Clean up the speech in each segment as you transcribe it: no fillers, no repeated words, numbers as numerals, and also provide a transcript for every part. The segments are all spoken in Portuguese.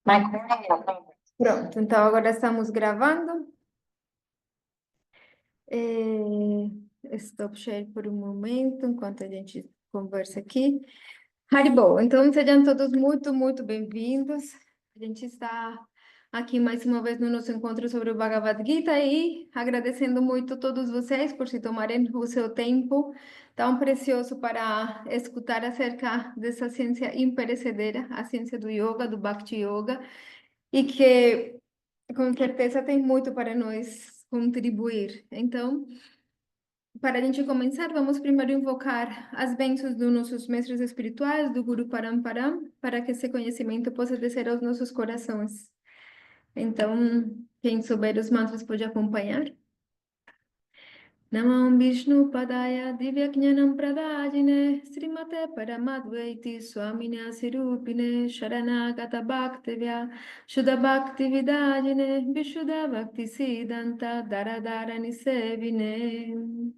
Pronto, então agora estamos gravando. Stop share por um momento, enquanto a gente conversa aqui. Haribo, então sejam todos muito bem-vindos. A gente está aqui mais uma vez no nosso encontro sobre o Bhagavad Gita e agradecendo muito a todos vocês por se tomarem o seu tempo tão precioso para escutar acerca dessa ciência imperecedera, a ciência do yoga, do Bhakti Yoga, e que com certeza tem muito para nós contribuir. Então, para a gente começar, vamos primeiro invocar as bênçãos dos nossos mestres espirituais, do Guru Paramparam, para que esse conhecimento possa descer aos nossos corações. Então, quem souber os mantras pode acompanhar. Namam Vishnu Padaya Divyajnanam Pradajine Srimate Paramadvaiti Swamine Asirupine Sharanagata Bhaktivya Shuddha Bhakti Vidajine Vishuddha Bhakti Siddhanta Dharadhara Nisevine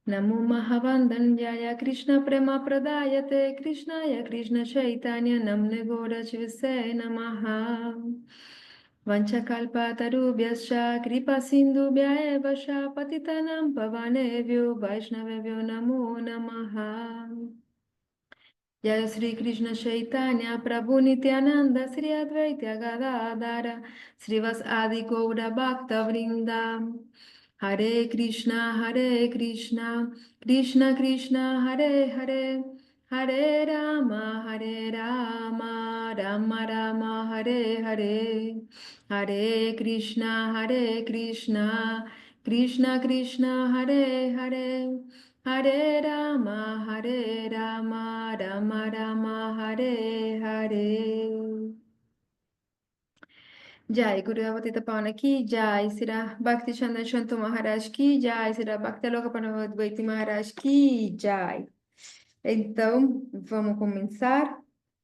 Namo Mahavandanjaya Krishna Prema Pradayate Krishnaya Krishna Chaitanya Namne Gora Chivise Namaha Vanchakalpatarubhyascha kripa sindhubhya eva cha patitanam pavanebhyo vaishnavebhyo namo namaha. Jaya Sri Krishna Chaitanya Prabhu Nityananda Sri Advaita Gadadara Srivas Adi Gaura Bhakta Vrinda Hare Krishna Krishna Krishna Hare Hare Hare Rama Rama Rama Hare Hare Hare Krishna Krishna Krishna Hare Hare Hare Rama Rama Rama Hare Hare. Jai Guru Avatita Pavana Ki Jai Sira Bhakti Chandra Shantu Maharaj Ki Jai Sira Bhakti Loka Panavadvaiti Maharaj Ki Jai. Então, vamos começar.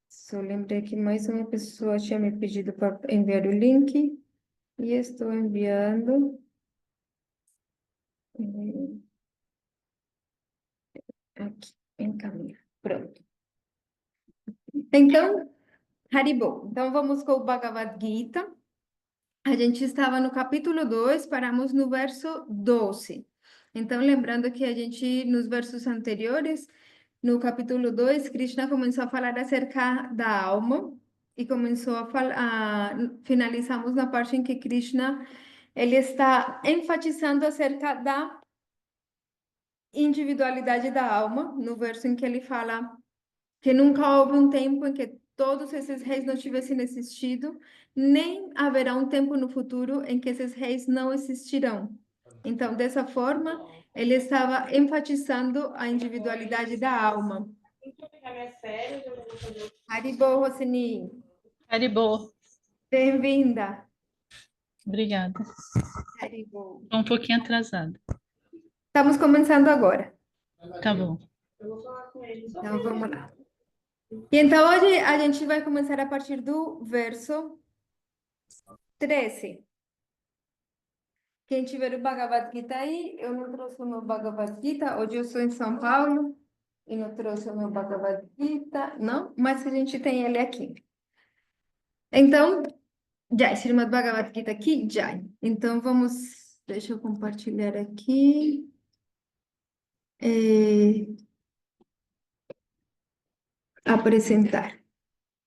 Só lembrei que mais uma pessoa tinha me pedido para enviar o link e estou enviando. Aqui, encaminha. Pronto. Então, Haribo. Então, vamos com o Bhagavad Gita. A gente estava no capítulo 2, paramos no verso 12. Então, lembrando que a gente, nos versos anteriores, no capítulo 2, Krishna começou a falar acerca da alma e começou a falar, finalizamos na parte em que Krishna, ele está enfatizando acerca da individualidade da alma, no verso em que ele fala que nunca houve um tempo em que todos esses reis não tivessem existido, nem haverá um tempo no futuro em que esses reis não existirão. Então, dessa forma, ele estava enfatizando a individualidade da alma. Haribo, Rosini, Haribo, bem-vinda. obrigada. Haribo. Estou um pouquinho atrasada. Estamos começando agora. Tá bom. Então, vamos lá. E então, hoje a gente vai começar a partir do verso 13. Quem tiver o Bhagavad Gita aí, eu não trouxe o meu Bhagavad Gita. Hoje eu sou em São Paulo e não trouxe o meu Bhagavad Gita, não, mas a gente tem ele aqui. Então, Jai, Srimad Bhagavad Gita aqui, Jai. Então vamos, deixa eu compartilhar aqui. Apresentar,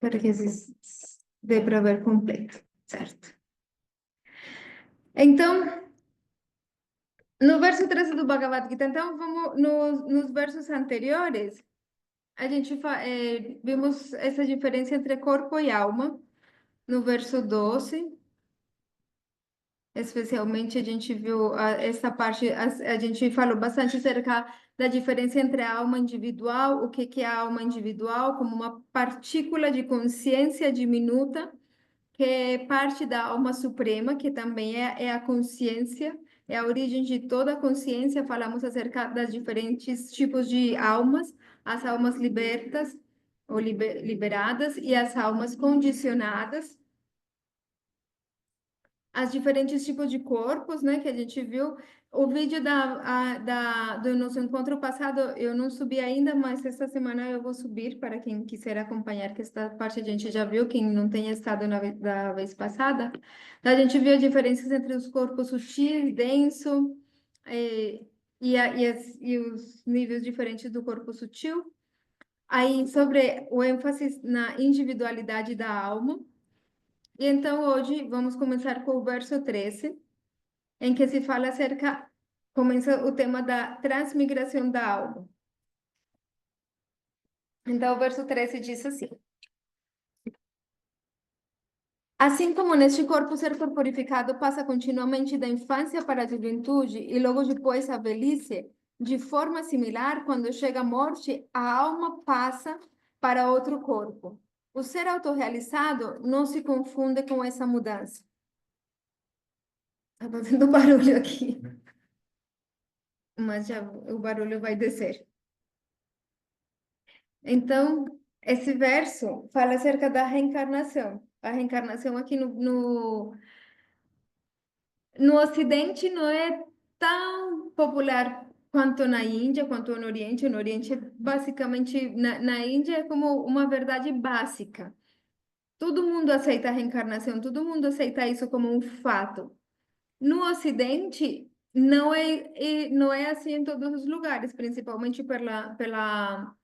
para que dê para ver completo, certo? Então, no verso 13 do Bhagavad Gita, então vamos nos versos anteriores, a gente vimos essa diferença entre corpo e alma, no verso 12, especialmente a gente viu essa parte, a gente falou bastante acerca da diferença entre a alma individual, o que é a alma individual, como uma partícula de consciência diminuta, que é parte da alma suprema, que também é a consciência, é a origem de toda a consciência. Falamos acerca das diferentes tipos de almas, as almas libertas ou liberadas e as almas condicionadas. as diferentes tipos de corpos, né, que a gente viu. O vídeo do nosso encontro passado eu não subi ainda, mas esta semana eu vou subir para quem quiser acompanhar, que esta parte a gente já viu, quem não tenha estado da vez passada. A gente viu as diferenças entre os corpos sutil e denso, e os níveis diferentes do corpo sutil. Aí, sobre o ênfase na individualidade da alma. E então, hoje, vamos começar com o verso 13, em que se fala acerca, começa o tema da transmigração da alma. Então, o verso 13 diz assim: Assim como neste corpo ser corporificado passa continuamente da infância para a juventude e logo depois à velhice, de forma similar, quando chega a morte, a alma passa para outro corpo. O ser autorrealizado não se confunde com essa mudança. Está fazendo barulho aqui, mas já o barulho vai descer. Então, esse verso fala acerca da reencarnação. A reencarnação aqui no Ocidente não é tão popular quanto na Índia, quanto no Oriente. No Oriente, basicamente, na Índia é como uma verdade básica. Todo mundo aceita a reencarnação, todo mundo aceita isso como um fato. No Ocidente, não é assim em todos os lugares, principalmente pela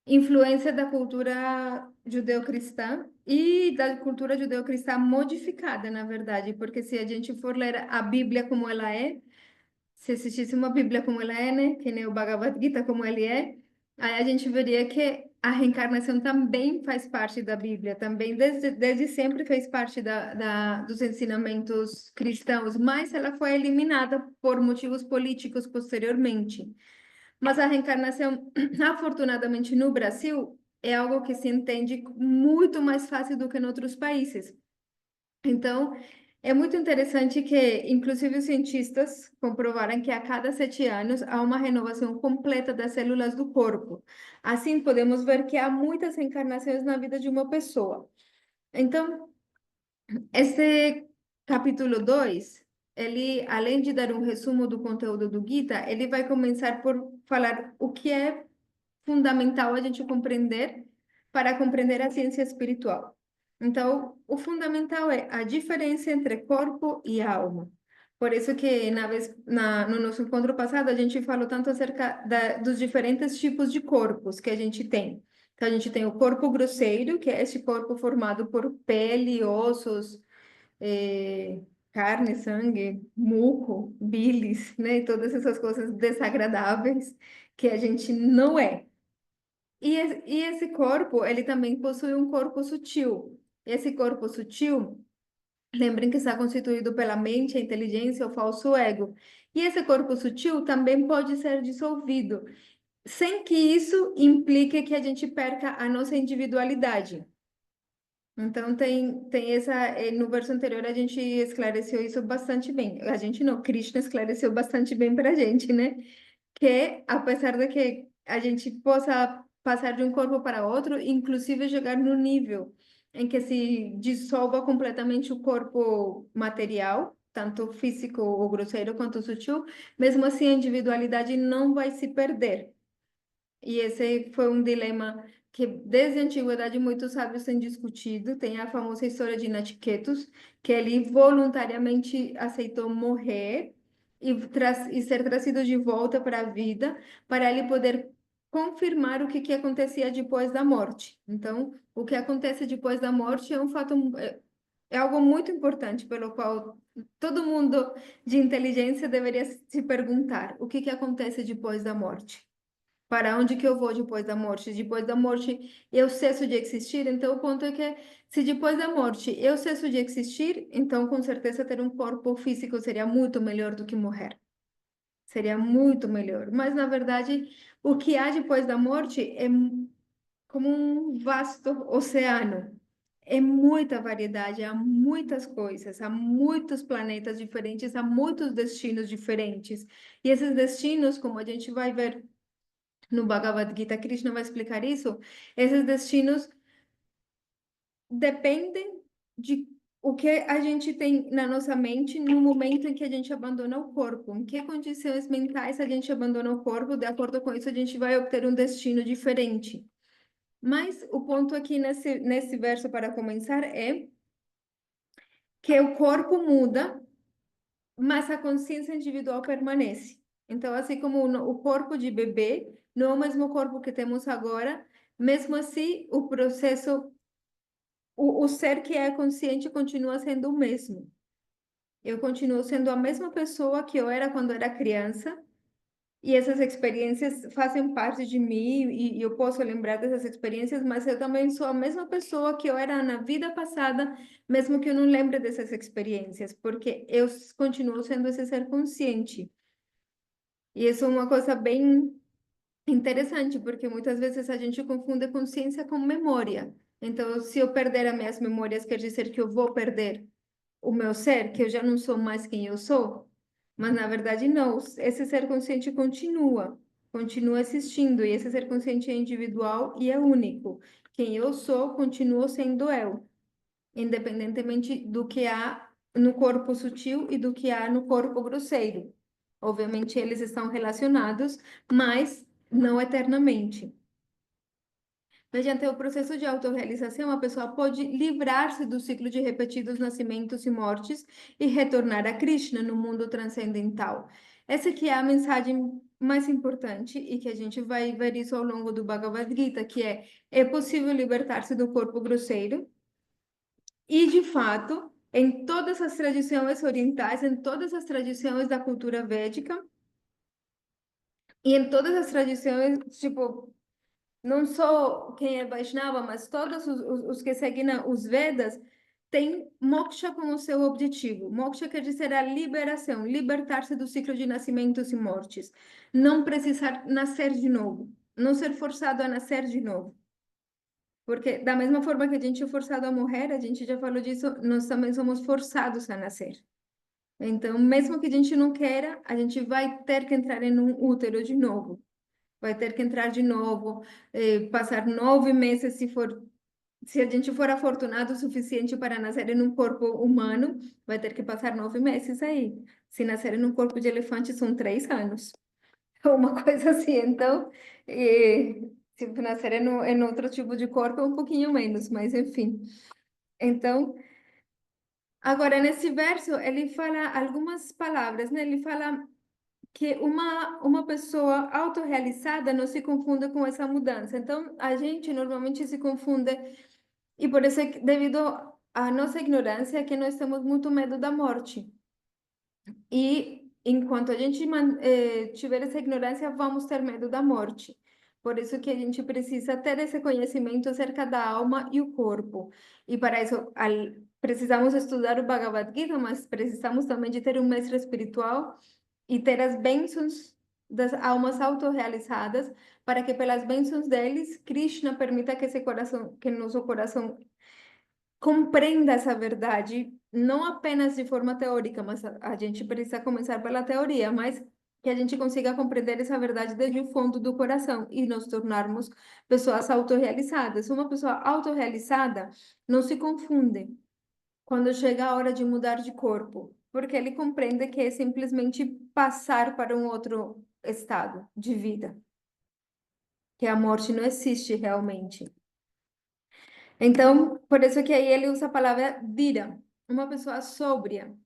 influência da cultura judeu-cristã e da cultura judeu-cristã modificada, na verdade, porque se a gente for ler a Bíblia como ela é, se existisse uma Bíblia como ela é, né, que nem o Bhagavad Gita como ele é, aí a gente veria que a reencarnação também faz parte da Bíblia, também desde sempre fez parte dos ensinamentos cristãos, mas ela foi eliminada por motivos políticos posteriormente. Mas a reencarnação, afortunadamente no Brasil, é algo que se entende muito mais fácil do que em outros países. Então, é muito interessante que, inclusive, os cientistas comprovaram que a cada 7 anos há uma renovação completa das células do corpo. Assim, podemos ver que há muitas reencarnações na vida de uma pessoa. Então, esse capítulo 2, ele, além de dar um resumo do conteúdo do Gita, ele vai começar por falar o que é fundamental a gente compreender para compreender a ciência espiritual. Então, o fundamental é a diferença entre corpo e alma. Por isso que no nosso encontro passado a gente falou tanto acerca dos diferentes tipos de corpos que a gente tem. Então, a gente tem o corpo grosseiro, que é esse corpo formado por pele, ossos, carne, sangue, muco, bilis, né? E todas essas coisas desagradáveis que a gente não é. E esse corpo, ele também possui um corpo sutil. Esse corpo sutil, lembrem que está constituído pela mente, a inteligência, o falso ego. E esse corpo sutil também pode ser dissolvido, sem que isso implique que a gente perca a nossa individualidade. Então, tem essa. No verso anterior, a gente esclareceu isso bastante bem. A gente não, Krishna esclareceu bastante bem para a gente, né? Que, apesar de que a gente possa passar de um corpo para outro, inclusive chegar no nível em que se dissolva completamente o corpo material, tanto físico ou grosseiro quanto sutil, mesmo assim a individualidade não vai se perder. E esse foi um dilema que desde a antiguidade muitos sábios têm discutido. Tem a famosa história de Natiquetos, que ele voluntariamente aceitou morrer e ser trazido de volta para a vida, para ele poder confirmar o que acontecia depois da morte. Então, o que acontece depois da morte é um fato, é algo muito importante, pelo qual todo mundo de inteligência deveria se perguntar: o que acontece depois da morte? Para onde que eu vou depois da morte? Depois da morte eu cesso de existir? Então o ponto é que se depois da morte eu cesso de existir, então com certeza ter um corpo físico seria muito melhor do que morrer. Seria muito melhor. Mas na verdade, o que há depois da morte é como um vasto oceano. É muita variedade, há muitas coisas, há muitos planetas diferentes, há muitos destinos diferentes. E esses destinos, como a gente vai ver no Bhagavad Gita, Krishna vai explicar isso. Esses destinos dependem de o que a gente tem na nossa mente no momento em que a gente abandona o corpo. Em que condições mentais a gente abandona o corpo? De acordo com isso, a gente vai obter um destino diferente. Mas o ponto aqui nesse verso, para começar, é que o corpo muda, mas a consciência individual permanece. Então, assim como o corpo de bebê não é o mesmo corpo que temos agora, mesmo assim, o processo, o ser que é consciente continua sendo o mesmo. Eu continuo sendo a mesma pessoa que eu era quando era criança, e essas experiências fazem parte de mim, e eu posso lembrar dessas experiências, mas eu também sou a mesma pessoa que eu era na vida passada, mesmo que eu não lembre dessas experiências, porque eu continuo sendo esse ser consciente. E isso é uma coisa bem interessante, porque muitas vezes a gente confunde consciência com memória. Então, se eu perder as minhas memórias, quer dizer que eu vou perder o meu ser, que eu já não sou mais quem eu sou, mas na verdade não, esse ser consciente continua existindo, e esse ser consciente é individual e é único. Quem eu sou, continuo sendo eu, independentemente do que há no corpo sutil e do que há no corpo grosseiro. Obviamente eles estão relacionados, mas não eternamente. Mediante o processo de autorrealização, a pessoa pode livrar-se do ciclo de repetidos nascimentos e mortes e retornar a Krishna no mundo transcendental. Essa aqui é a mensagem mais importante e que a gente vai ver isso ao longo do Bhagavad Gita, que é possível libertar-se do corpo grosseiro e, de fato, em todas as tradições orientais, em todas as tradições da cultura védica e em todas as tradições, tipo, não só quem é Vaishnava, mas todos os que seguem os Vedas têm moksha como seu objetivo. Moksha quer dizer a liberação, libertar-se do ciclo de nascimentos e mortes. Não precisar nascer de novo, não ser forçado a nascer de novo. Porque da mesma forma que a gente é forçado a morrer, a gente já falou disso, nós também somos forçados a nascer. Então, mesmo que a gente não queira, a gente vai ter que entrar em um útero de novo. Vai ter que entrar de novo, passar 9 meses, se a gente for afortunado o suficiente para nascer em um corpo humano, vai ter que passar 9 meses aí. Se nascer em um corpo de elefante, são 3 anos. Uma coisa assim. Então, se nascer em outro tipo de corpo, é um pouquinho menos, mas enfim. Então, agora, nesse verso, ele fala algumas palavras, né? Ele fala que uma pessoa autorrealizada não se confunda com essa mudança. Então, a gente normalmente se confunde, e por isso, é que, devido à nossa ignorância, é que nós temos muito medo da morte. E enquanto a gente tiver essa ignorância, vamos ter medo da morte. Por isso que a gente precisa ter esse conhecimento acerca da alma e o corpo. E para isso, precisamos estudar o Bhagavad Gita, mas precisamos também de ter um mestre espiritual e ter as bênçãos das almas autorrealizadas, para que pelas bênçãos deles, Krishna permita que esse coração, que nosso coração compreenda essa verdade, não apenas de forma teórica, mas a gente precisa começar pela teoria, mas que a gente consiga compreender essa verdade desde o fundo do coração e nos tornarmos pessoas autorrealizadas. Uma pessoa autorrealizada não se confunde quando chega a hora de mudar de corpo, porque ele compreende que é simplesmente passar para um outro estado de vida, que a morte não existe realmente. Então, por isso que aí ele usa a palavra dira, uma pessoa sóbria,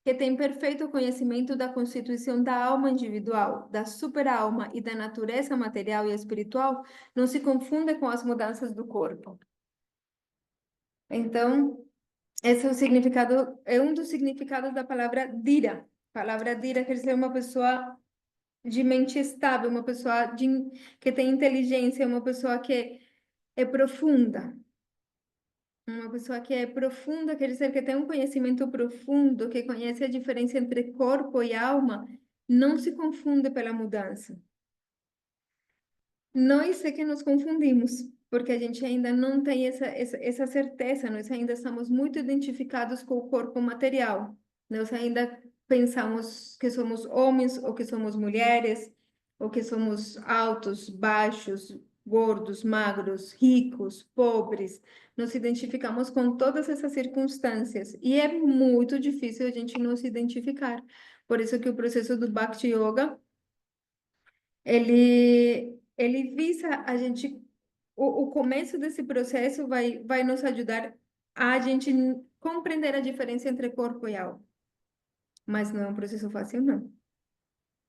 que tem perfeito conhecimento da constituição da alma individual, da super-alma e da natureza material e espiritual, não se confunde com as mudanças do corpo. Então, esse é o significado, é um dos significados da palavra dira. A palavra dira quer dizer uma pessoa de mente estável, uma pessoa que tem inteligência, uma pessoa que é profunda. Uma pessoa que é profunda quer dizer que tem um conhecimento profundo, que conhece a diferença entre corpo e alma, não se confunde pela mudança. Nós é que nos confundimos, porque a gente ainda não tem essa certeza, nós ainda estamos muito identificados com o corpo material. Nós ainda pensamos que somos homens ou que somos mulheres, ou que somos altos, baixos, gordos, magros, ricos, pobres. Nos identificamos com todas essas circunstâncias e é muito difícil a gente não se identificar. Por isso que o processo do Bhakti Yoga, ele visa a gente, o começo desse processo vai nos ajudar a gente compreender a diferença entre corpo e alma. Mas não é um processo fácil, não.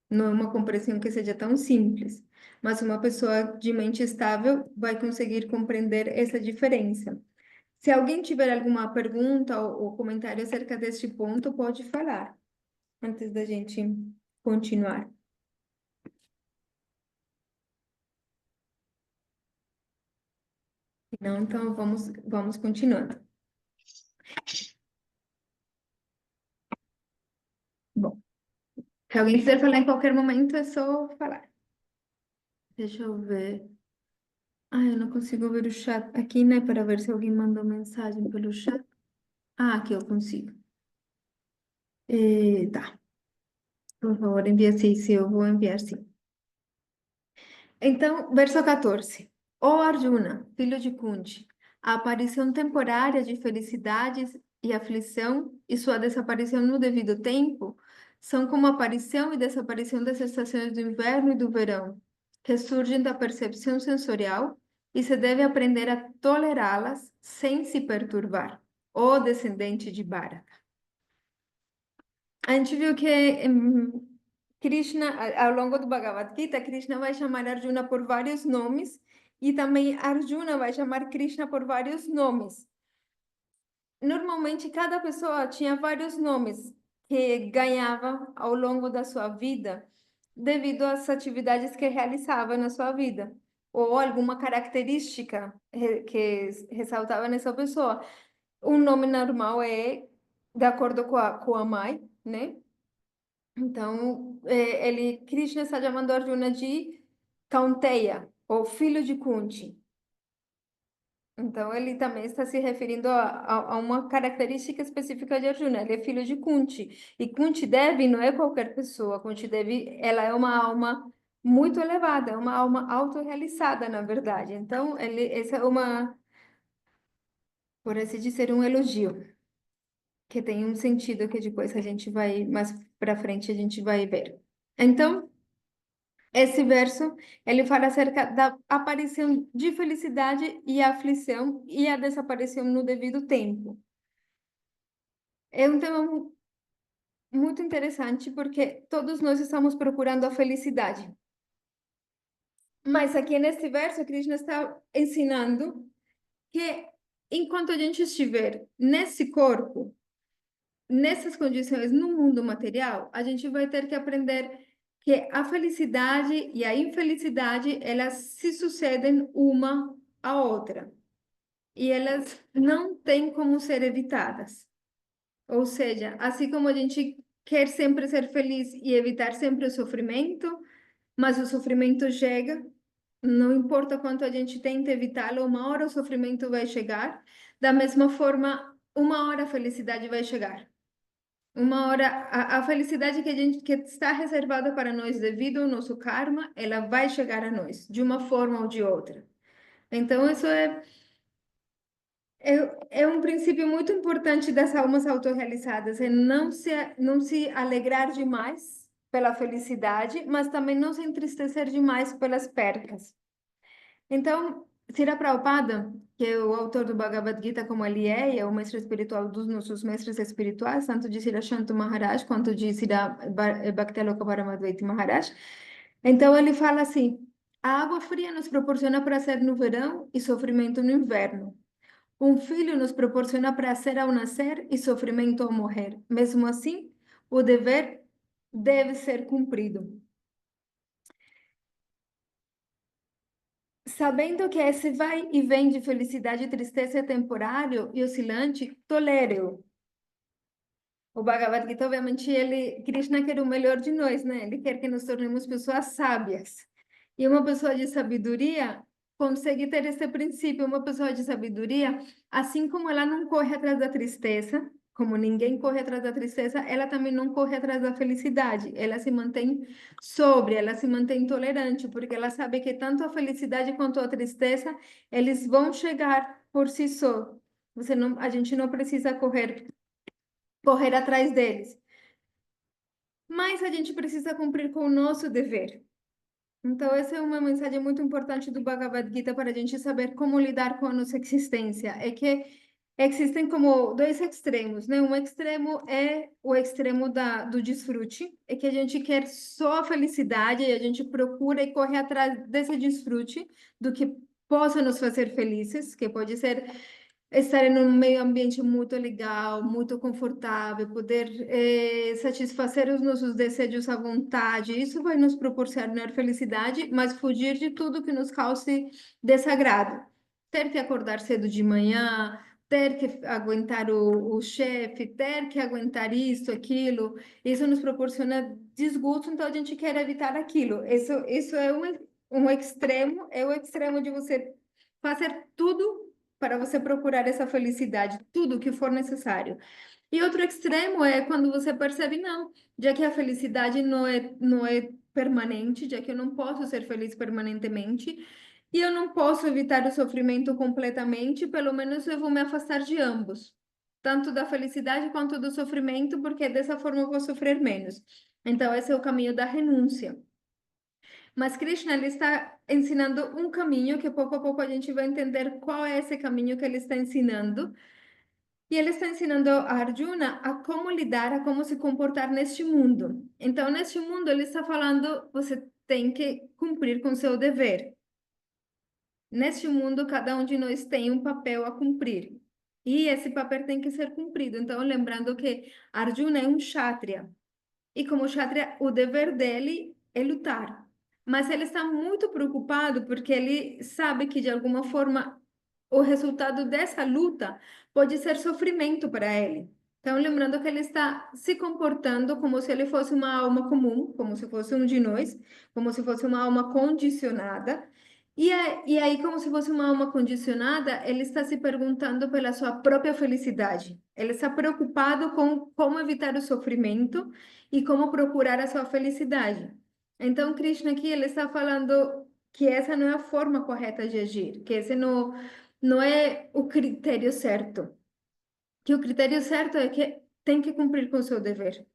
Não é uma compreensão que seja tão simples, mas uma pessoa de mente estável vai conseguir compreender essa diferença. Se alguém tiver alguma pergunta ou comentário acerca deste ponto, pode falar, antes da gente continuar. Não, então vamos continuando. Bom, se alguém quiser falar em qualquer momento, é só falar. Deixa eu ver. Ah, eu não consigo ver o chat aqui, né? Para ver se alguém mandou mensagem pelo chat. Ah, aqui eu consigo. Tá. Por favor, envia sim, sim, eu vou enviar sim. Então, verso 14. Ó Arjuna, filho de Kunti, a aparição temporária de felicidades e aflição e sua desaparição no devido tempo são como a aparição e desaparição das estações do inverno e do verão, que surgem da percepção sensorial e se deve aprender a tolerá-las sem se perturbar. Ó descendente de Bharata. A gente viu que Krishna, ao longo do Bhagavad Gita, Krishna vai chamar Arjuna por vários nomes e também Arjuna vai chamar Krishna por vários nomes. Normalmente, cada pessoa tinha vários nomes que ganhava ao longo da sua vida devido às atividades que realizava na sua vida ou alguma característica que ressaltava nessa pessoa. Um nome normal é de acordo com a mãe, né? Então, Krishna está chamando Arjuna de Kaunteya, ou filho de Kunti. Então, ele também está se referindo a uma característica específica de Arjuna. Ele é filho de Kunti. E Kunti Devi não é qualquer pessoa. Kunti Devi, ela é uma alma muito elevada, é uma alma autorrealizada, na verdade. Então, essa é por assim dizer, um elogio, que tem um sentido que depois a gente vai, mais para frente, a gente vai ver. Então, esse verso, ele fala acerca da aparição de felicidade e aflição e a desaparição no devido tempo. É um tema muito interessante porque todos nós estamos procurando a felicidade. Mas aqui neste verso, Krishna está ensinando que enquanto a gente estiver nesse corpo, nessas condições no mundo material, a gente vai ter que aprender que a felicidade e a infelicidade, elas se sucedem uma à outra e elas não têm como ser evitadas. Ou seja, assim como a gente quer sempre ser feliz e evitar sempre o sofrimento, mas o sofrimento chega, não importa quanto a gente tenta evitá-lo, uma hora o sofrimento vai chegar, da mesma forma, uma hora a felicidade vai chegar. Uma hora, a felicidade que está reservada para nós devido ao nosso karma, ela vai chegar a nós, de uma forma ou de outra. Então, isso é um princípio muito importante das almas autorrealizadas, é não se alegrar demais pela felicidade, mas também não se entristecer demais pelas percas. Então, Srila Prabhupada, que é o autor do Bhagavad Gita, como ele é, e é o mestre espiritual dos nossos mestres espirituais, tanto de Srila Shantu Maharaj quanto de Srila Bhaktialoka Paramadvaiti Maharaj. Então, ele fala assim: a água fria nos proporciona prazer no verão e sofrimento no inverno. Um filho nos proporciona prazer ao nascer e sofrimento ao morrer. Mesmo assim, o dever deve ser cumprido. Sabendo que esse vai e vem de felicidade e tristeza é temporário e oscilante, tolere-o. O Bhagavad Gita, obviamente, Krishna quer o melhor de nós, né? Ele quer que nos tornemos pessoas sábias. E uma pessoa de sabedoria consegue ter esse princípio. Uma pessoa de sabedoria, assim como ela não corre atrás da tristeza, como ninguém corre atrás da tristeza, ela também não corre atrás da felicidade. Ela se mantém sóbria, ela se mantém tolerante, porque ela sabe que tanto a felicidade quanto a tristeza, eles vão chegar por si só. A gente não precisa correr atrás deles. Mas a gente precisa cumprir com o nosso dever. Então, essa é uma mensagem muito importante do Bhagavad Gita para a gente saber como lidar com a nossa existência. É que existem como dois extremos, né? Um extremo é o extremo do desfrute, é que a gente quer só a felicidade e a gente procura e corre atrás desse desfrute do que possa nos fazer felizes, que pode ser estar em um meio ambiente muito legal, muito confortável, poder satisfazer os nossos desejos à vontade. Isso vai nos proporcionar felicidade, mas fugir de tudo que nos cause desagrado. Ter que acordar cedo de manhã, ter que aguentar o chefe, ter que aguentar isso, aquilo, isso nos proporciona desgosto, então a gente quer evitar aquilo. Isso é um extremo, é o extremo de você fazer tudo para você procurar essa felicidade, tudo que for necessário. E outro extremo é quando você percebe, não, já que a felicidade não é permanente, já que eu não posso ser feliz permanentemente, e eu não posso evitar o sofrimento completamente, pelo menos eu vou me afastar de ambos, tanto da felicidade quanto do sofrimento, porque dessa forma eu vou sofrer menos. Então, esse é o caminho da renúncia. Mas Krishna, ele está ensinando um caminho que pouco a pouco a gente vai entender qual é esse caminho que ele está ensinando. E ele está ensinando a Arjuna a como lidar, a como se comportar neste mundo. Então, neste mundo, ele está falando, você tem que cumprir com seu dever. Neste mundo, cada um de nós tem um papel a cumprir. E esse papel tem que ser cumprido. Então, lembrando que Arjuna é um kshatriya. E como kshatriya, o dever dele é lutar. Mas ele está muito preocupado porque ele sabe que, de alguma forma, o resultado dessa luta pode ser sofrimento para ele. Então, lembrando que ele está se comportando como se ele fosse uma alma comum, como se fosse um de nós, como se fosse uma alma condicionada. E aí, como se fosse uma alma condicionada, ele está se perguntando pela sua própria felicidade. Ele está preocupado com como evitar o sofrimento e como procurar a sua felicidade. Então, Krishna aqui ele está falando que essa não é a forma correta de agir, que esse não é o critério certo. Que o critério certo é que tem que cumprir com o seu dever.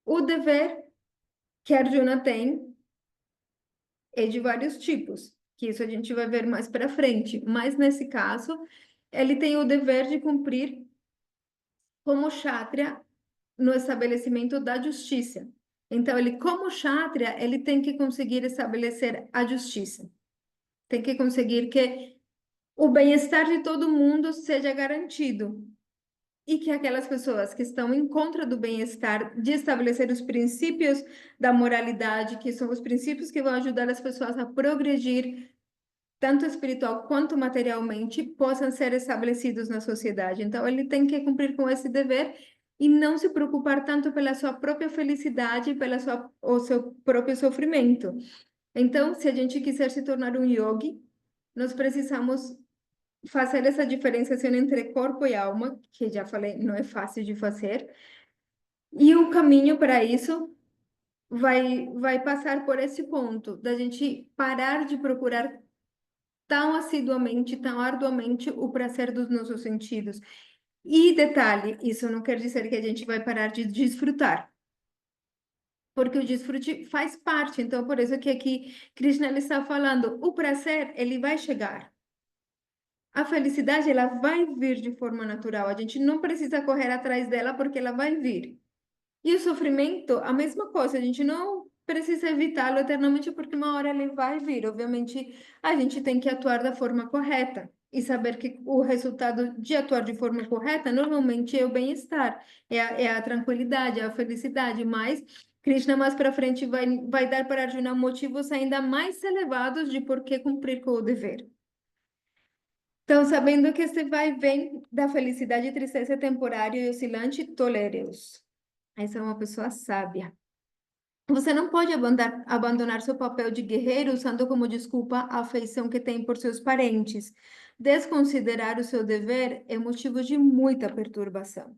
O dever que Arjuna tem é de vários tipos, que isso a gente vai ver mais para frente, mas nesse caso, ele tem o dever de cumprir como kshatriya no estabelecimento da justiça. Então, ele, como kshatriya, ele tem que conseguir estabelecer a justiça. Tem que conseguir que o bem-estar de todo mundo seja garantido e que aquelas pessoas que estão em contra do bem-estar, de estabelecer os princípios da moralidade, que são os princípios que vão ajudar as pessoas a progredir, tanto espiritual quanto materialmente, possam ser estabelecidos na sociedade. Então, ele tem que cumprir com esse dever e não se preocupar tanto pela sua própria felicidade, o seu próprio sofrimento. Então, se a gente quiser se tornar um yogi, nós precisamos fazer essa diferenciação entre corpo e alma, que já falei, não é fácil de fazer. E o caminho para isso vai passar por esse ponto, da gente parar de procurar tão assiduamente, tão arduamente o prazer dos nossos sentidos. E detalhe, isso não quer dizer que a gente vai parar de desfrutar, porque o desfrute faz parte. Então, por isso que aqui Krishna ele está falando, o prazer, ele vai chegar. A felicidade, ela vai vir de forma natural. A gente não precisa correr atrás dela porque ela vai vir. E o sofrimento, a mesma coisa. A gente não precisa evitá-lo eternamente porque uma hora ele vai vir. Obviamente, a gente tem que atuar da forma correta e saber que o resultado de atuar de forma correta normalmente é o bem-estar, é a tranquilidade, é a felicidade. Mas Krishna mais para frente vai dar para Arjuna motivos ainda mais elevados de por que cumprir com o dever. Então, sabendo que este vai e vem da felicidade e tristeza temporária e oscilante, tolere-os. Essa é uma pessoa sábia. Você não pode abandonar seu papel de guerreiro usando como desculpa a afeição que tem por seus parentes. desconsiderar o seu dever é motivo de muita perturbação.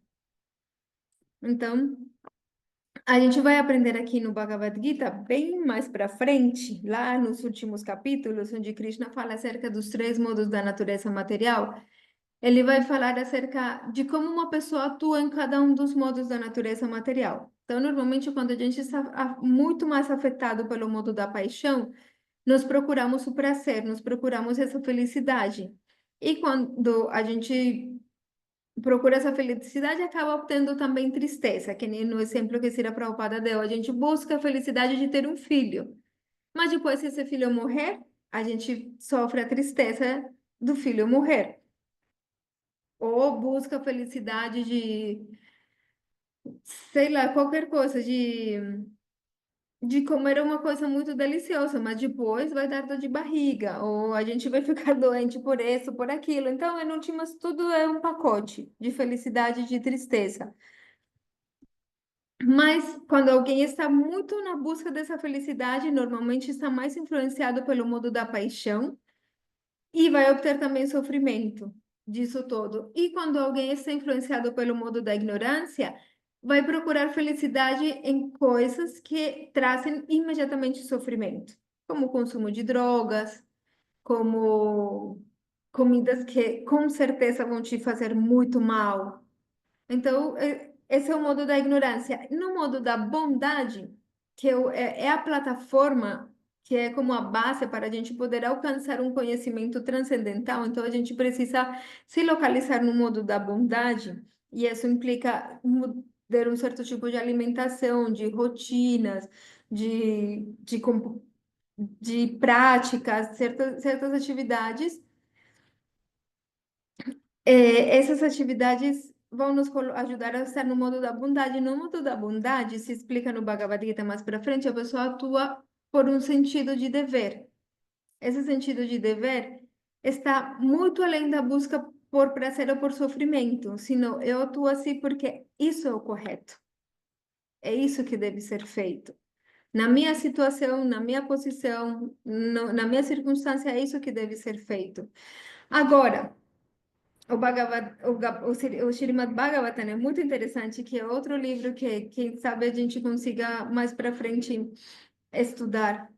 Então, a gente vai aprender aqui no Bhagavad Gita, bem mais para frente, lá nos últimos capítulos, onde Krishna fala acerca dos três modos da natureza material. Ele vai falar acerca de como uma pessoa atua em cada um dos modos da natureza material. Então, normalmente, quando a gente está muito mais afetado pelo modo da paixão, nós procuramos o prazer, nós procuramos essa felicidade. E quando a gente procura essa felicidade, acaba obtendo também tristeza, que nem no exemplo que Srila Prabhupada deu. A gente busca a felicidade de ter um filho, mas depois, se esse filho morrer, a gente sofre a tristeza do filho morrer. Ou busca a felicidade de, sei lá, qualquer coisa, de comer uma coisa muito deliciosa, mas depois vai dar dor de barriga, ou a gente vai ficar doente por isso, por aquilo. Então, em últimas, tudo é um pacote de felicidade e de tristeza. Mas quando alguém está muito na busca dessa felicidade, normalmente está mais influenciado pelo modo da paixão e vai obter também sofrimento disso todo. E quando alguém está influenciado pelo modo da ignorância, vai procurar felicidade em coisas que trazem imediatamente sofrimento, como o consumo de drogas, como comidas que com certeza vão te fazer muito mal. Então, esse é o modo da ignorância. No modo da bondade, é a plataforma que é como a base para a gente poder alcançar um conhecimento transcendental, então a gente precisa se localizar no modo da bondade, e isso implica ter um certo tipo de alimentação, de rotinas, de práticas, certas atividades essas atividades vão nos ajudar a estar no modo da bondade. No modo da bondade, se explica no Bhagavad Gita mais para frente, a pessoa atua por um sentido de dever. Esse sentido de dever está muito além da busca por prazer ou por sofrimento, senão eu atuo assim porque isso é o correto. É isso que deve ser feito. Na minha situação, na minha posição, na minha circunstância, é isso que deve ser feito. Agora, o Srimad Bhagavatam é muito interessante, que é outro livro que, quem sabe, a gente consiga mais para frente estudar.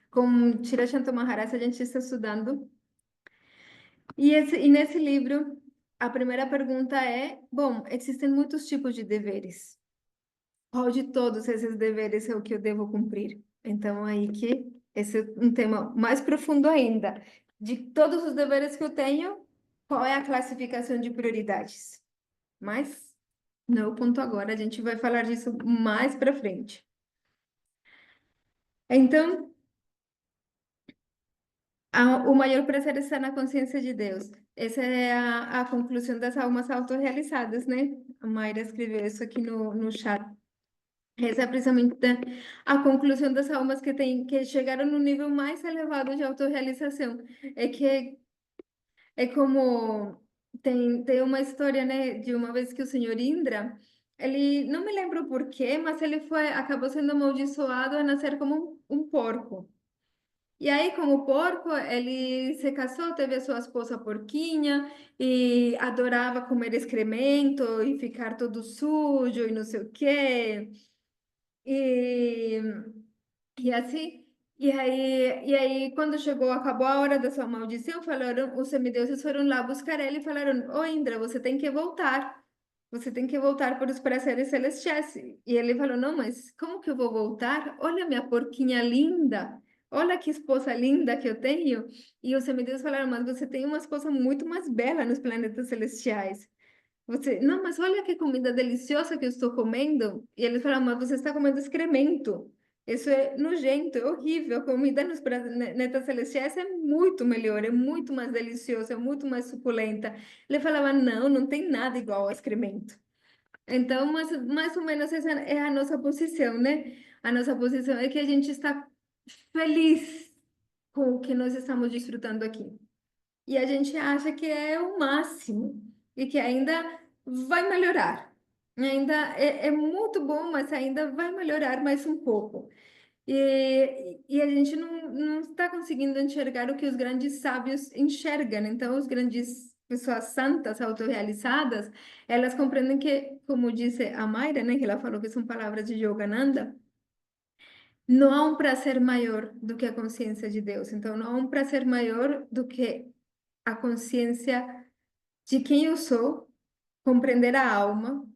Com Shri Shanta Maharaj, a gente está estudando. E nesse livro, a primeira pergunta é: bom, existem muitos tipos de deveres. Qual de todos esses deveres é o que eu devo cumprir? Então, aí que esse é um tema mais profundo ainda. De todos os deveres que eu tenho, qual é a classificação de prioridades? Mas não é o ponto agora, a gente vai falar disso mais para frente. Então, o maior prazer está na consciência de Deus. Essa é a conclusão das almas autorrealizadas, né? A Mayra escreveu isso aqui no chat. Essa é precisamente a conclusão das almas que chegaram no nível mais elevado de autorrealização. É que é como tem uma história, né, de uma vez que o senhor Indra, ele não me lembro por quê, mas ele acabou sendo amaldiçoado a nascer como um porco. E aí, como porco, ele se casou, teve a sua esposa porquinha e adorava comer excremento e ficar todo sujo e não sei o quê. E, e assim, e aí, quando chegou, acabou a hora da sua maldição, falaram, os semideuses foram lá buscar ele e falaram: Ô Indra, você tem que voltar. Você tem que voltar para os prazeres celestiais. E ele falou: Não, mas como que eu vou voltar? Olha minha porquinha linda. Olha que esposa linda que eu tenho. E os semideuses falaram: Mas você tem uma esposa muito mais bela nos planetas celestiais. Não, mas olha que comida deliciosa que eu estou comendo. E eles falaram, mas você está comendo excremento. Isso é nojento, é horrível. A comida nos planetas celestiais é muito melhor, é muito mais deliciosa, é muito mais suculenta. Ele falava, não, não tem nada igual ao excremento. Então, mais ou menos essa é a nossa posição, né? A nossa posição é que a gente está feliz com o que nós estamos desfrutando aqui. E a gente acha que é o máximo e que ainda vai melhorar. Ainda é muito bom, mas ainda vai melhorar mais um pouco. E a gente não está conseguindo enxergar o que os grandes sábios enxergam. Então, os grandes pessoas santas, autorrealizadas, elas compreendem que, como disse a Mayra, né, que ela falou que são palavras de Yogananda, não há um prazer maior do que a consciência de Deus. Então, não há um prazer maior do que a consciência de quem eu sou, compreender a alma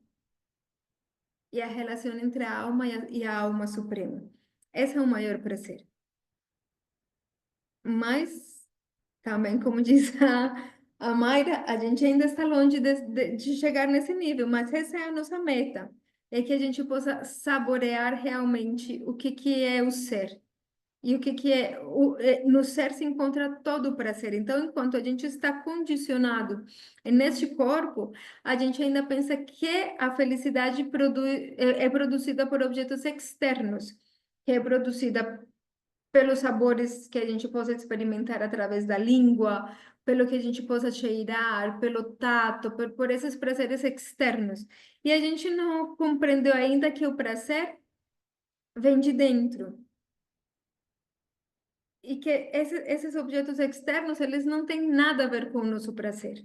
e a relação entre a alma e a alma suprema. Esse é o maior prazer. Mas, também, como diz a Mayra, a gente ainda está longe de chegar nesse nível, mas essa é a nossa meta, é que a gente possa saborear realmente o que é o ser. E o que é, no ser se encontra todo o prazer. Então, enquanto a gente está condicionado neste corpo, a gente ainda pensa que a felicidade é produzida por objetos externos, que é produzida pelos sabores que a gente possa experimentar através da língua, pelo que a gente possa cheirar, pelo tato, por esses prazeres externos. E a gente não compreendeu ainda que o prazer vem de dentro. E que esses objetos externos, eles não têm nada a ver com o nosso prazer.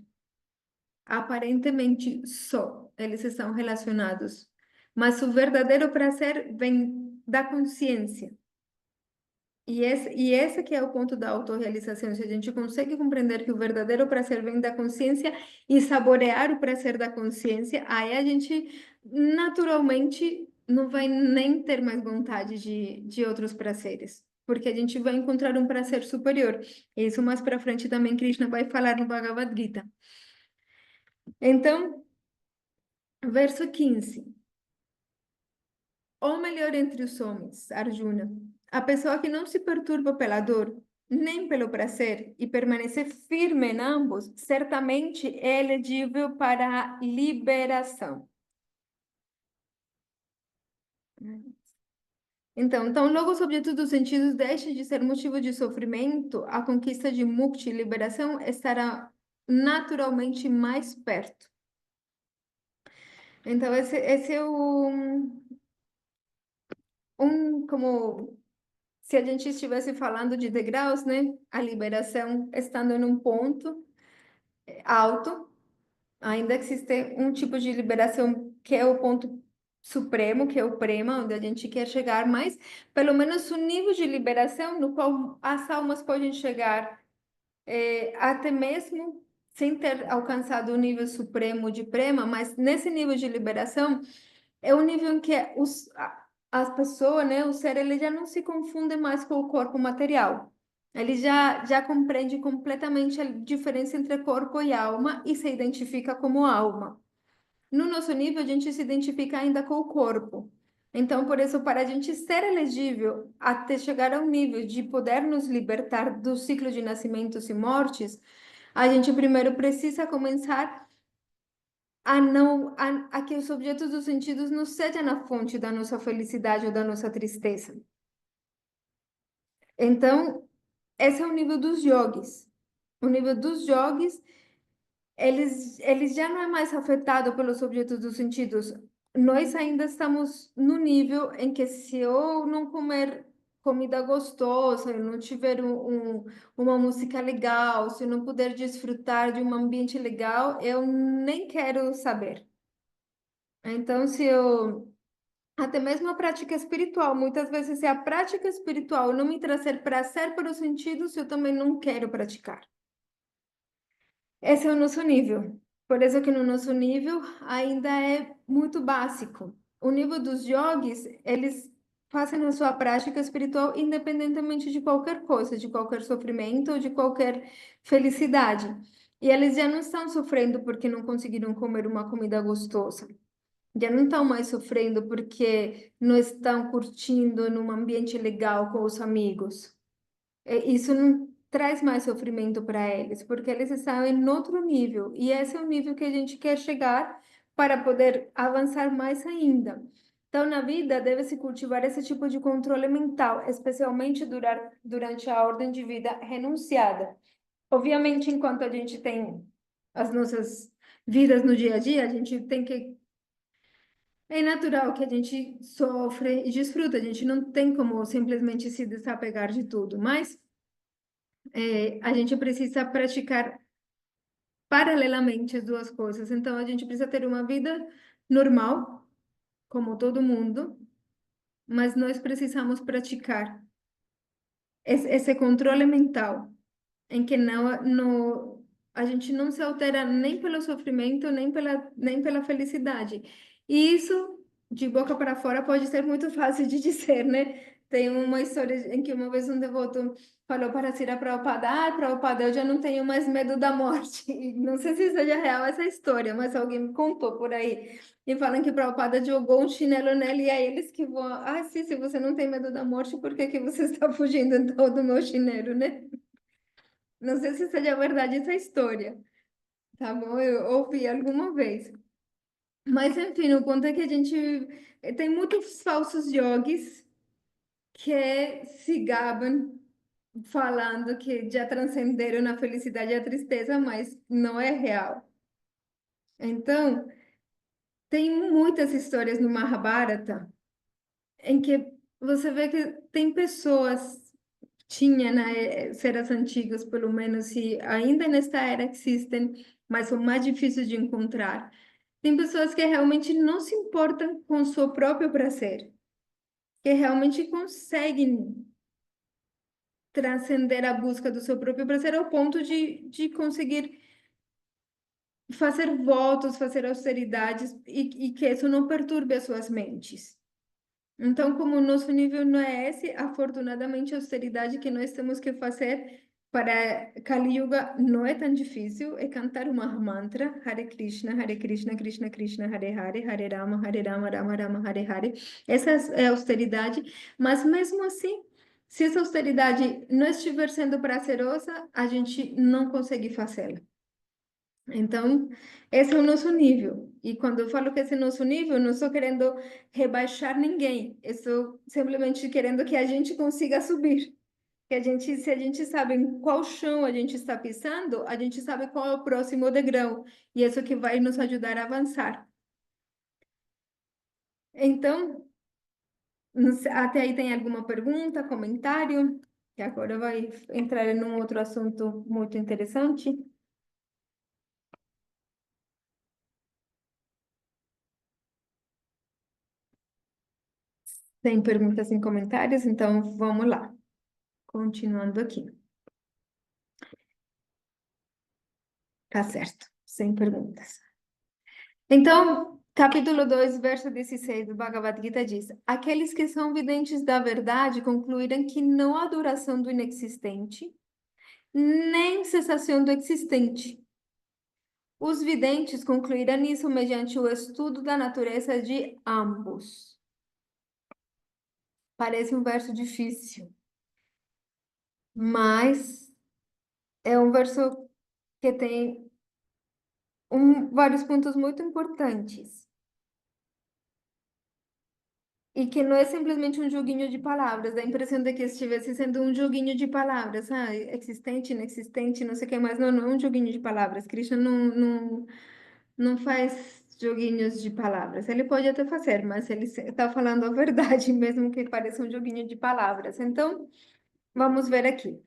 Aparentemente, só eles estão relacionados. Mas o verdadeiro prazer vem da consciência. E esse que é o ponto da autorrealização. Se a gente consegue compreender que o verdadeiro prazer vem da consciência e saborear o prazer da consciência, aí a gente naturalmente não vai nem ter mais vontade de outros prazeres, porque a gente vai encontrar um prazer superior. E isso mais para frente também Krishna vai falar no Bhagavad Gita. Então, verso 15. Ou melhor entre os homens, Arjuna, a pessoa que não se perturba pela dor, nem pelo prazer, e permanecer firme em ambos, certamente é elegível para a liberação. Então, logo os objetos dos sentidos deixam de ser motivo de sofrimento, a conquista de mukti, liberação, estará naturalmente mais perto. Então, esse é como se a gente estivesse falando de degraus, né? A liberação estando em um ponto alto, ainda existe um tipo de liberação que é o ponto supremo, que é o prema, onde a gente quer chegar, mas pelo menos o nível de liberação no qual as almas podem chegar, até mesmo sem ter alcançado o nível supremo de prema, mas nesse nível de liberação é o nível em que as pessoas, né, o ser, ele já não se confunde mais com o corpo material. Ele já compreende completamente a diferença entre corpo e alma e se identifica como alma. No nosso nível, a gente se identifica ainda com o corpo. Então, por isso, para a gente ser elegível até chegar ao nível de poder nos libertar do ciclo de nascimentos e mortes, a gente primeiro precisa começar a que os objetos dos sentidos não sejam a fonte da nossa felicidade ou da nossa tristeza. Então, esse é o nível dos yogis. O nível dos yogis, eles já não é mais afetado pelos objetos dos sentidos. Nós ainda estamos no nível em que se eu não comer comida gostosa, eu não tiver uma música legal, se eu não puder desfrutar de um ambiente legal, eu nem quero saber. Então, se eu até mesmo a prática espiritual, muitas vezes, se a prática espiritual não me trazer prazer para os sentidos, eu também não quero praticar. Esse é o nosso nível. Por isso que no nosso nível ainda é muito básico. O nível dos yogis, eles fazem a sua prática espiritual independentemente de qualquer coisa, de qualquer sofrimento ou de qualquer felicidade. E eles já não estão sofrendo porque não conseguiram comer uma comida gostosa. Já não estão mais sofrendo porque não estão curtindo num ambiente legal com os amigos. Isso não traz mais sofrimento para eles, porque eles estão em outro nível. E esse é o nível que a gente quer chegar para poder avançar mais ainda. Então, na vida, deve-se cultivar esse tipo de controle mental, especialmente durante a ordem de vida renunciada. Obviamente, enquanto a gente tem as nossas vidas no dia a dia, a gente tem que é natural que a gente sofre e desfruta, a gente não tem como simplesmente se desapegar de tudo, mas a gente precisa praticar paralelamente as duas coisas. Então, a gente precisa ter uma vida normal, como todo mundo, mas nós precisamos praticar esse controle mental, em que a gente não se altera nem pelo sofrimento, nem pela felicidade. E isso, de boca para fora, pode ser muito fácil de dizer, né? Tem uma história em que uma vez um devoto falou para Srila Prabhupada, Prabhupada, eu já não tenho mais medo da morte. E não sei se seja real essa história, mas alguém me contou por aí. E falam que Prabhupada jogou um chinelo nele e aí ele esquivou. Sim, se você não tem medo da morte, por que que você está fugindo então do meu chinelo, né? Não sei se seja verdade essa história, tá bom? Eu ouvi alguma vez. Mas, enfim, o ponto é que a gente tem muitos falsos yogis que se gabam falando que já transcenderam na felicidade e a tristeza, mas não é real. Então, tem muitas histórias no Mahabharata em que você vê que tem pessoas, tinha na eras antigas, pelo menos, se ainda nesta era existem, mas são mais difíceis de encontrar. Tem pessoas que realmente não se importam com o seu próprio prazer, que realmente conseguem transcender a busca do seu próprio prazer ao ponto de conseguir fazer votos, fazer austeridades e que isso não perturbe as suas mentes. Então, como o nosso nível não é esse, afortunadamente a austeridade que nós temos que fazer para Kali Yuga não é tão difícil, é cantar uma mantra, Hare Krishna, Krishna Krishna, Hare Hare, Hare Rama, Rama Rama, Hare Hare. Essa é a austeridade, mas mesmo assim, se essa austeridade não estiver sendo prazerosa, a gente não consegue fazê-la. Então, esse é o nosso nível. E quando eu falo que esse é o nosso nível, eu não estou querendo rebaixar ninguém. Eu estou simplesmente querendo que a gente consiga subir. Que a gente, se a gente sabe em qual chão a gente está pisando, a gente sabe qual é o próximo degrau. E isso que vai nos ajudar a avançar. Então, até aí tem alguma pergunta, comentário? Que agora vai entrar em um outro assunto muito interessante. Tem perguntas em comentários, então vamos lá. Continuando aqui. Tá certo, sem perguntas. Então, capítulo 2, verso 16 do Bhagavad Gita diz: aqueles que são videntes da verdade concluíram que não há duração do inexistente, nem cessação do existente. Os videntes concluíram isso mediante o estudo da natureza de ambos. Parece um verso difícil, mas é um verso que tem vários pontos muito importantes. E que não é simplesmente um joguinho de palavras, dá a impressão de que estivesse sendo um joguinho de palavras, existente, inexistente, não sei o que mais. Não, não é um joguinho de palavras. Krishna não faz joguinhos de palavras. Ele pode até fazer, mas ele está falando a verdade, mesmo que pareça um joguinho de palavras. Então, vamos ver aqui.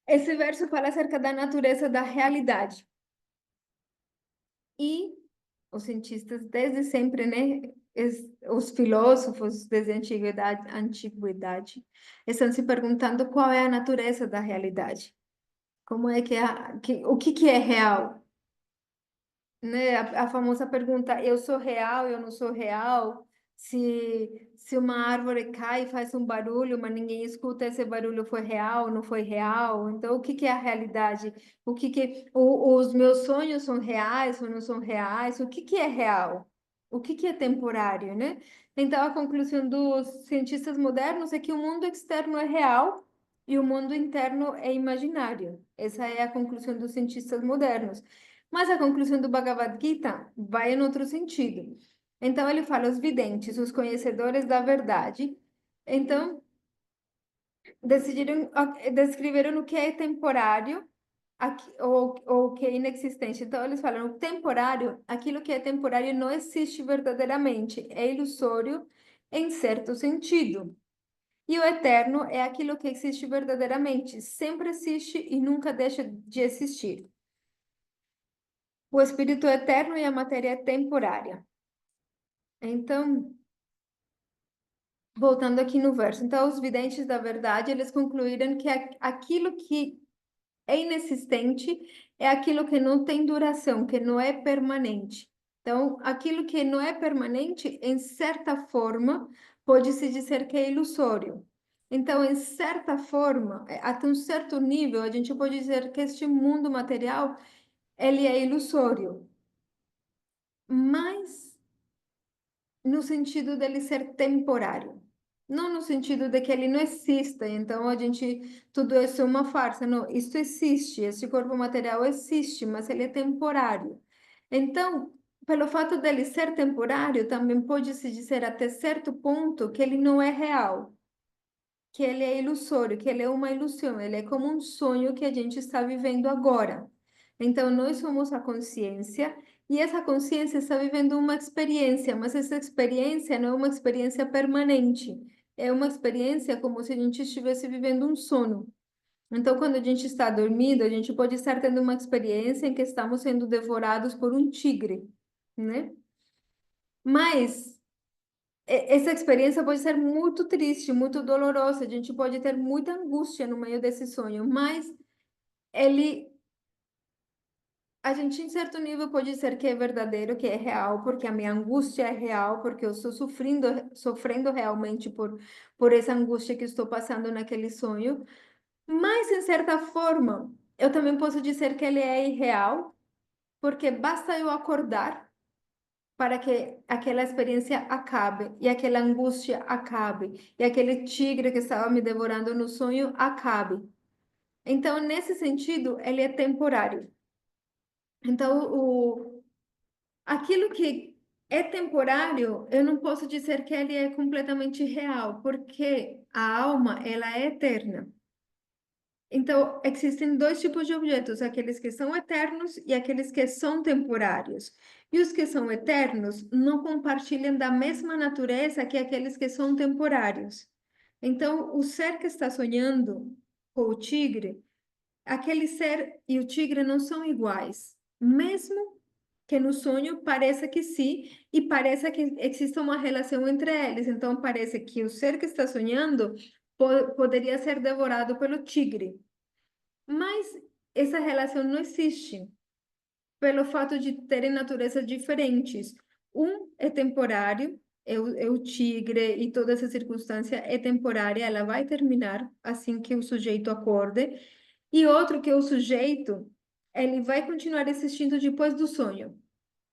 Esse verso fala acerca da natureza da realidade. E os cientistas desde sempre, né, os filósofos desde a antiguidade estão se perguntando qual é a natureza da realidade. Como é o que que é real? Né? A famosa pergunta, eu sou real, eu não sou real? Se uma árvore cai e faz um barulho, mas ninguém escuta, esse barulho foi real, não foi real? Então, o que que é a realidade? Os meus sonhos são reais ou não são reais? O que que é real? O que que é temporário, né? Então, a conclusão dos cientistas modernos é que o mundo externo é real e o mundo interno é imaginário. Essa é a conclusão dos cientistas modernos. Mas a conclusão do Bhagavad Gita vai em outro sentido. Então, ele fala os videntes, os conhecedores da verdade. Então, descreveram o que é temporário, ou que é inexistente. Então, eles falam, o temporário, aquilo que é temporário não existe verdadeiramente, é ilusório em certo sentido. E o eterno é aquilo que existe verdadeiramente, sempre existe e nunca deixa de existir. O espírito é eterno e a matéria é temporária. Então, voltando aqui no verso, então os videntes da verdade, eles concluíram que aquilo que é inexistente é aquilo que não tem duração, que não é permanente. Então, aquilo que não é permanente, em certa forma, pode-se dizer que é ilusório. Então, em certa forma, até um certo nível, a gente pode dizer que este mundo material, ele é ilusório. Mas no sentido dele ser temporário. Não no sentido de que ele não exista, então a gente, tudo isso é uma farsa. Não, isso existe, esse corpo material existe, mas ele é temporário. Então, pelo fato dele ser temporário, também pode-se dizer até certo ponto que ele não é real, que ele é ilusório, que ele é uma ilusão, ele é como um sonho que a gente está vivendo agora. Então, nós somos a consciência e essa consciência está vivendo uma experiência, mas essa experiência não é uma experiência permanente, é uma experiência como se a gente estivesse vivendo um sono. Então, quando a gente está dormindo, a gente pode estar tendo uma experiência em que estamos sendo devorados por um tigre, né? Mas essa experiência pode ser muito triste, muito dolorosa, a gente pode ter muita angústia no meio desse sonho, mas ele, a gente em certo nível pode dizer que é verdadeiro, que é real, porque a minha angústia é real, porque eu estou sofrendo realmente por essa angústia que estou passando naquele sonho, mas em certa forma, eu também posso dizer que ele é irreal, porque basta eu acordar para que aquela experiência acabe e aquela angústia acabe e aquele tigre que estava me devorando no sonho acabe. Então, nesse sentido, ele é temporário. Então, aquilo que é temporário, eu não posso dizer que ele é completamente real, porque a alma, ela é eterna. Então, existem dois tipos de objetos, aqueles que são eternos e aqueles que são temporários. E os que são eternos não compartilham da mesma natureza que aqueles que são temporários. Então, o ser que está sonhando com o tigre, aquele ser e o tigre não são iguais, mesmo que no sonho pareça que sim, e pareça que exista uma relação entre eles. Então, parece que o ser que está sonhando poderia ser devorado pelo tigre. Mas essa relação não existe pelo fato de terem naturezas diferentes. Um é temporário, é o tigre e toda essa circunstância é temporária, ela vai terminar assim que o sujeito acorde. E outro que é o sujeito, ele vai continuar existindo depois do sonho.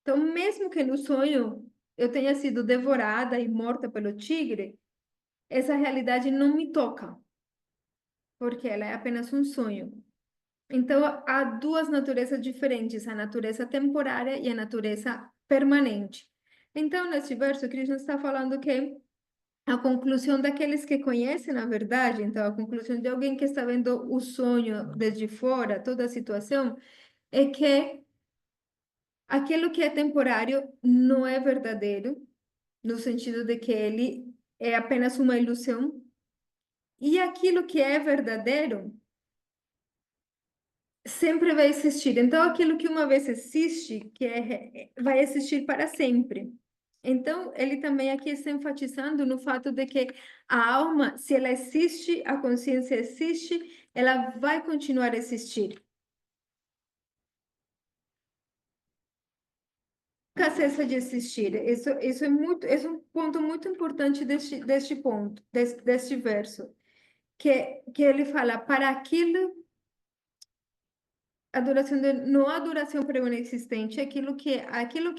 Então, mesmo que no sonho eu tenha sido devorada e morta pelo tigre, essa realidade não me toca, porque ela é apenas um sonho. Então, há duas naturezas diferentes, a natureza temporária e a natureza permanente. Então, neste verso, Krishna está falando que a conclusão daqueles que conhecem a verdade, então, a conclusão de alguém que está vendo o sonho desde fora, toda a situação, é que aquilo que é temporário não é verdadeiro, no sentido de que ele é apenas uma ilusão, e aquilo que é verdadeiro sempre vai existir. Então, aquilo que uma vez existe, vai existir para sempre. Então, ele também aqui está enfatizando no fato de que a alma, se ela existe, a consciência existe, ela vai continuar a existir. Nunca cessa de existir. Isso é muito, é um ponto muito importante deste ponto, deste verso, que ele fala, para aquilo a duração não há duração para o inexistente, aquilo que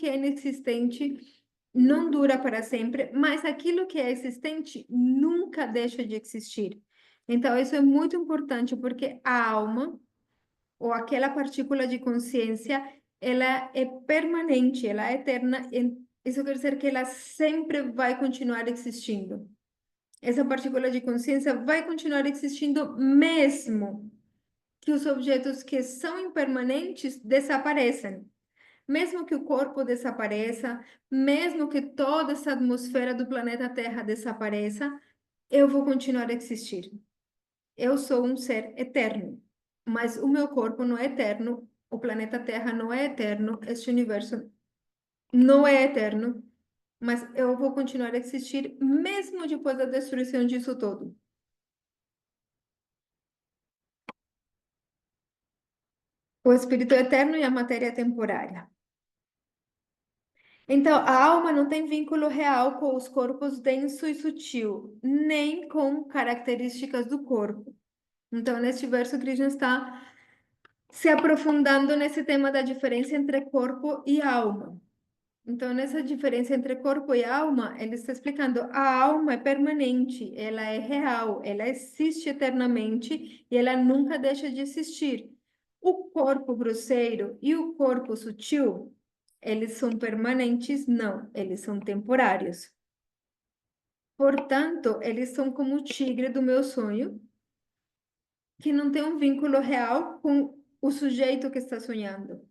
é inexistente não dura para sempre, mas aquilo que é existente nunca deixa de existir. Então, isso é muito importante, porque a alma, ou aquela partícula de consciência, ela é permanente, ela é eterna, isso quer dizer que ela sempre vai continuar existindo. Essa partícula de consciência vai continuar existindo mesmo que os objetos que são impermanentes desapareçam. Mesmo que o corpo desapareça, mesmo que toda essa atmosfera do planeta Terra desapareça, eu vou continuar a existir. Eu sou um ser eterno, mas o meu corpo não é eterno, o planeta Terra não é eterno, este universo não é eterno, mas eu vou continuar a existir mesmo depois da destruição disso tudo. O espírito é eterno e a matéria é temporária. Então, a alma não tem vínculo real com os corpos denso e sutil, nem com características do corpo. Então, neste verso, Krishna está se aprofundando nesse tema da diferença entre corpo e alma. Então, nessa diferença entre corpo e alma, ele está explicando: a alma é permanente, ela é real, ela existe eternamente e ela nunca deixa de existir. O corpo grosseiro e o corpo sutil, eles são permanentes? Não, eles são temporários. Portanto, eles são como o tigre do meu sonho, que não tem um vínculo real com o sujeito que está sonhando.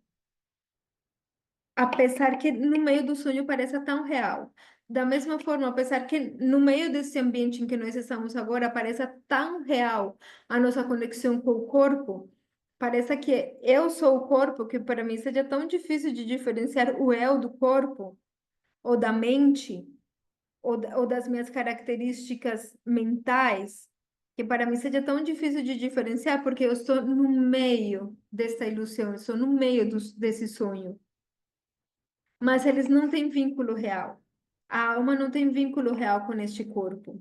Apesar que no meio do sonho pareça tão real. Da mesma forma, apesar que no meio desse ambiente em que nós estamos agora pareça tão real a nossa conexão com o corpo, pareça que eu sou o corpo, que para mim seja tão difícil de diferenciar o eu do corpo, ou da mente, ou das minhas características mentais, que para mim seja tão difícil de diferenciar, porque eu estou no meio dessa ilusão, eu estou no meio desse sonho. Mas eles não têm vínculo real. A alma não tem vínculo real com este corpo.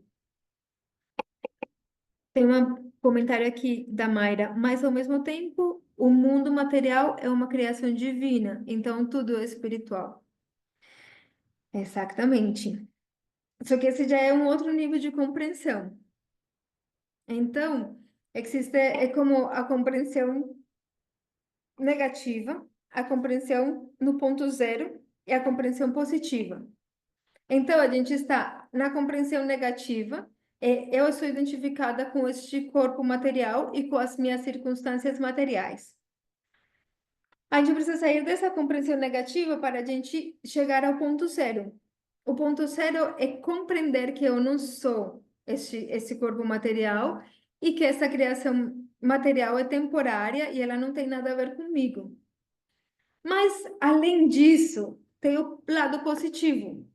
Tem um comentário aqui da Mayra, mas ao mesmo tempo, o mundo material é uma criação divina, então tudo é espiritual. Exatamente. Só que esse já é um outro nível de compreensão. Então, existe é como a compreensão negativa, a compreensão no ponto zero e a compreensão positiva. Então, a gente está na compreensão negativa, eu sou identificada com este corpo material e com as minhas circunstâncias materiais. A gente precisa sair dessa compreensão negativa para a gente chegar ao ponto zero. O ponto zero é compreender que eu não sou esse corpo material e que essa criação material é temporária e ela não tem nada a ver comigo. Mas, além disso, tem o lado positivo.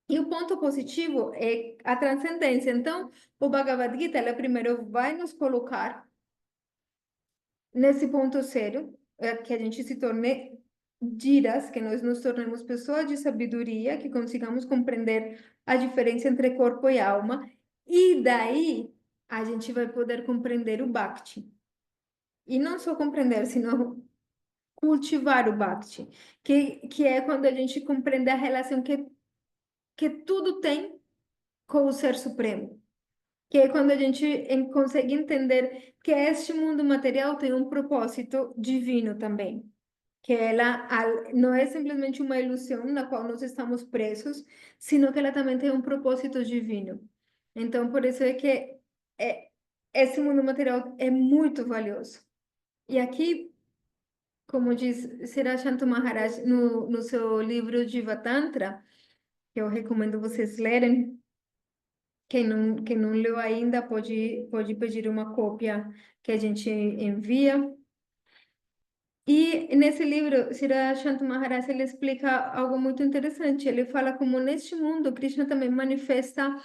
E o ponto positivo é a transcendência. Então, o Bhagavad Gita, ela primeiro vai nos colocar nesse ponto zero, que a gente se torne dhiras, que nós nos tornemos pessoas de sabedoria, que consigamos compreender a diferença entre corpo e alma, e daí a gente vai poder compreender o Bhakti. E não só compreender, senão cultivar o Bhakti, que é quando a gente compreende a relação que tudo tem com o Ser Supremo. Que é quando a gente consegue entender que este mundo material tem um propósito divino também. Que ela não é simplesmente uma ilusão na qual nós estamos presos, sino que ela também tem um propósito divino. Então, por isso é que esse mundo material é muito valioso. E aqui, como diz Sri Shantu Maharaj no seu livro Jiva Tantra, que eu recomendo vocês lerem, quem não leu ainda pode pedir uma cópia que a gente envia. E nesse livro, Sri Shantu Maharaj, ele explica algo muito interessante. Ele fala como neste mundo, Krishna também manifesta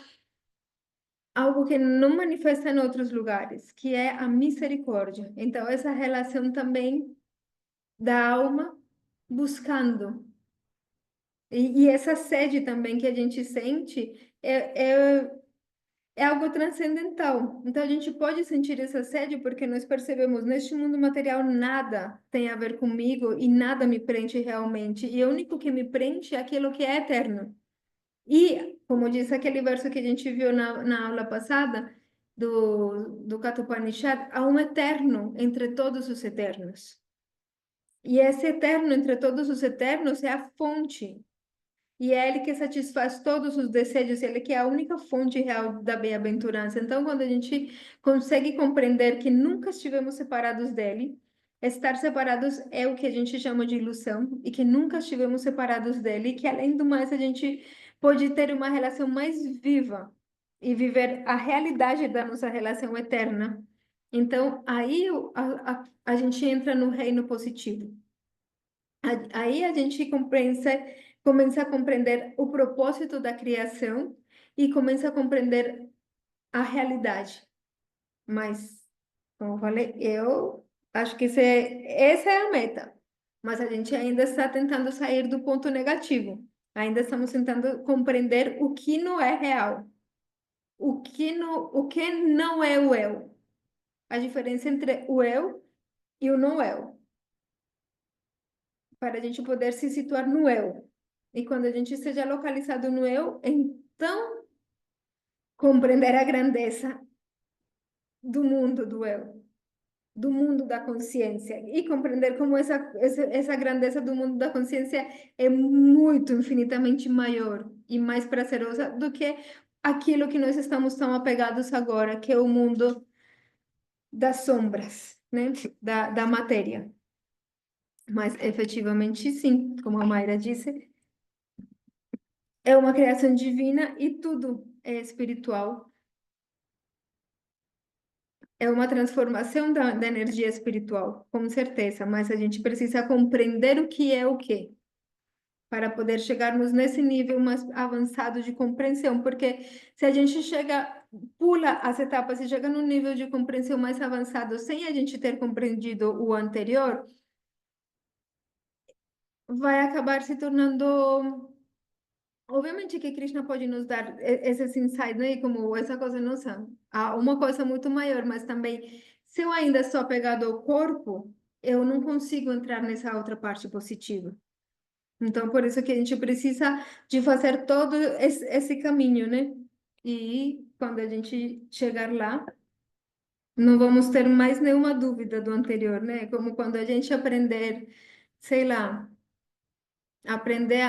algo que não manifesta em outros lugares, que é a misericórdia. Então, essa relação também da alma buscando. E essa sede também que a gente sente é algo transcendental. Então, a gente pode sentir essa sede porque nós percebemos neste mundo material nada tem a ver comigo e nada me prende realmente. E o único que me prende é aquilo que é eterno. E, como disse aquele verso que a gente viu na aula passada, do Kathopanishad, há um eterno entre todos os eternos. E esse eterno entre todos os eternos é a fonte. E é Ele que satisfaz todos os desejos, Ele que é a única fonte real da bem-aventurança. Então, quando a gente consegue compreender que nunca estivemos separados dele, estar separados é o que a gente chama de ilusão, e que nunca estivemos separados dele, e que além do mais a gente pode ter uma relação mais viva e viver a realidade da nossa relação eterna. Então, aí a gente entra no reino positivo. Aí a gente começa a compreender o propósito da criação e começa a compreender a realidade. Mas, como eu falei, eu acho que essa é a meta. Mas a gente ainda está tentando sair do ponto negativo. Ainda estamos tentando compreender o que não é real, o que não é o eu. A diferença entre o eu e o não eu, para a gente poder se situar no eu. E quando a gente esteja localizado no eu, então compreender a grandeza do mundo do eu, do mundo da consciência, e compreender como essa grandeza do mundo da consciência é muito, infinitamente maior e mais prazerosa do que aquilo que nós estamos tão apegados agora, que é o mundo das sombras, né? Da matéria. Mas efetivamente, sim, como a Mayra disse, é uma criação divina e tudo é espiritual. É uma transformação da energia espiritual, com certeza, mas a gente precisa compreender o que é o quê, para poder chegarmos nesse nível mais avançado de compreensão, porque se a gente pula as etapas e chega num nível de compreensão mais avançado sem a gente ter compreendido o anterior, vai acabar se tornando. Obviamente que Krishna pode nos dar esses insights, né? Como essa coisa nossa, há uma coisa muito maior, mas também, se eu ainda sou apegado ao corpo, eu não consigo entrar nessa outra parte positiva. Então, por isso que a gente precisa de fazer todo esse caminho, né? E quando a gente chegar lá, não vamos ter mais nenhuma dúvida do anterior, né? Como quando a gente aprender, sei lá, aprender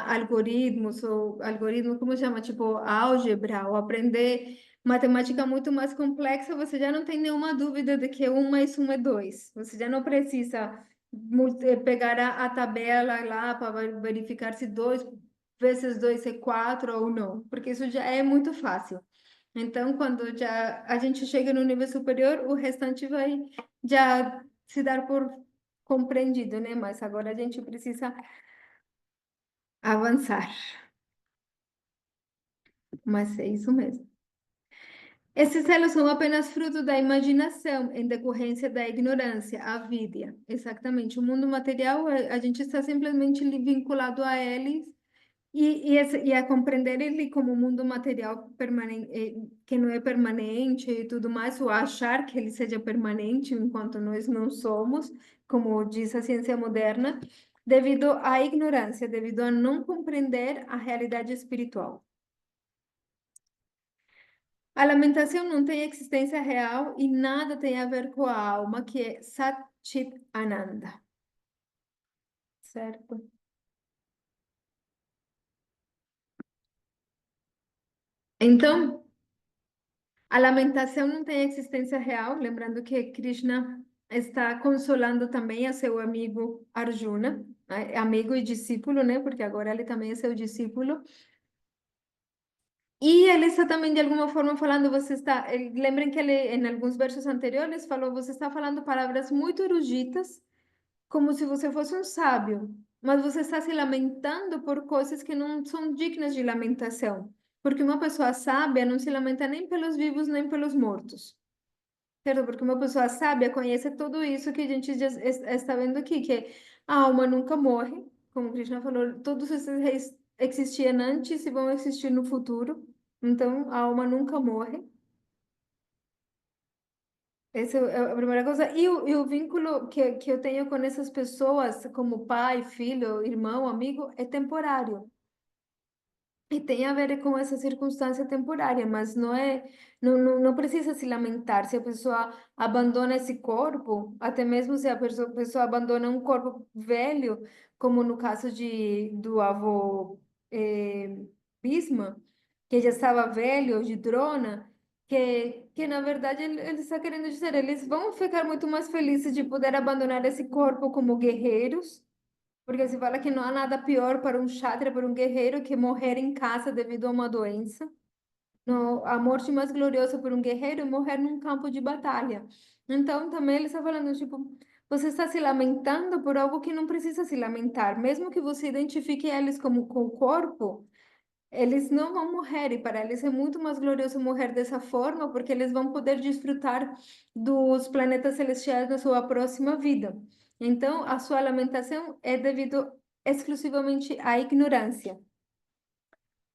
algoritmos ou algoritmo, como chama, tipo álgebra, ou aprender matemática muito mais complexa, você já não tem nenhuma dúvida de que 1 mais 1 é 2. Você já não precisa pegar a tabela lá para verificar se 2 vezes 2 é 4 ou não, porque isso já é muito fácil. Então, quando já a gente chega no nível superior, o restante vai já se dar por compreendido, né? Mas agora a gente precisa avançar. Mas é isso mesmo. Esses celos são apenas fruto da imaginação, em decorrência da ignorância, a avidya. Exatamente. O mundo material, a gente está simplesmente vinculado a eles e a compreender ele como um mundo material permanente, que não é permanente e tudo mais, ou achar que ele seja permanente, enquanto nós não somos, como diz a ciência moderna, devido à ignorância, devido a não compreender a realidade espiritual. A lamentação não tem existência real e nada tem a ver com a alma, que é Sat Chit Ananda. Certo? Então, a lamentação não tem existência real, lembrando que Krishna está consolando também a seu amigo Arjuna, amigo e discípulo, né? Porque agora ele também é seu discípulo. E ele está também, de alguma forma, falando, lembrem que ele, em alguns versos anteriores, falou, você está falando palavras muito eruditas, como se você fosse um sábio, mas você está se lamentando por coisas que não são dignas de lamentação, porque uma pessoa sábia não se lamenta nem pelos vivos nem pelos mortos, certo? Porque uma pessoa sábia conhece tudo isso que a gente já está vendo aqui, que a alma nunca morre, como Krishna falou, todos esses reis existiam antes e vão existir no futuro, então a alma nunca morre. Essa é a primeira coisa. E o vínculo que eu tenho com essas pessoas, como pai, filho, irmão, amigo, é temporário. E tem a ver com essa circunstância temporária, mas não precisa se lamentar se a pessoa abandona esse corpo, até mesmo se a pessoa abandona um corpo velho, como no caso do avô Bisma, que já estava velho, de Drona, que na verdade ele está querendo dizer, eles vão ficar muito mais felizes de poder abandonar esse corpo como guerreiros, porque se fala que não há nada pior para um kshatriya, para um guerreiro, que morrer em casa devido a uma doença. No, a morte mais gloriosa por um guerreiro é morrer num campo de batalha. Então, também ele está falando, tipo, você está se lamentando por algo que não precisa se lamentar. Mesmo que você identifique eles como com o corpo, eles não vão morrer. E para eles é muito mais glorioso morrer dessa forma, porque eles vão poder desfrutar dos planetas celestiais na sua próxima vida. Então, a sua lamentação é devido exclusivamente à ignorância.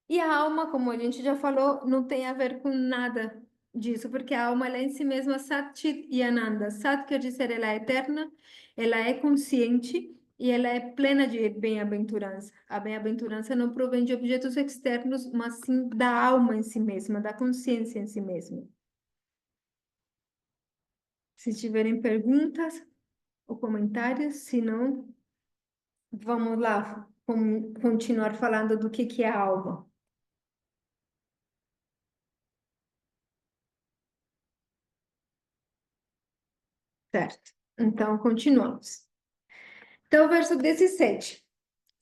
E a alma, como a gente já falou, não tem a ver com nada disso, porque a alma ela é em si mesma Sat Chit e Ananda. Sat quer dizer ela é eterna, ela é consciente e ela é plena de bem-aventurança. A bem-aventurança não provém de objetos externos, mas sim da alma em si mesma, da consciência em si mesma. Se tiverem perguntas ou comentários, se não, vamos lá, continuar falando do que é a alma. Certo? Então, continuamos. Então, verso 17.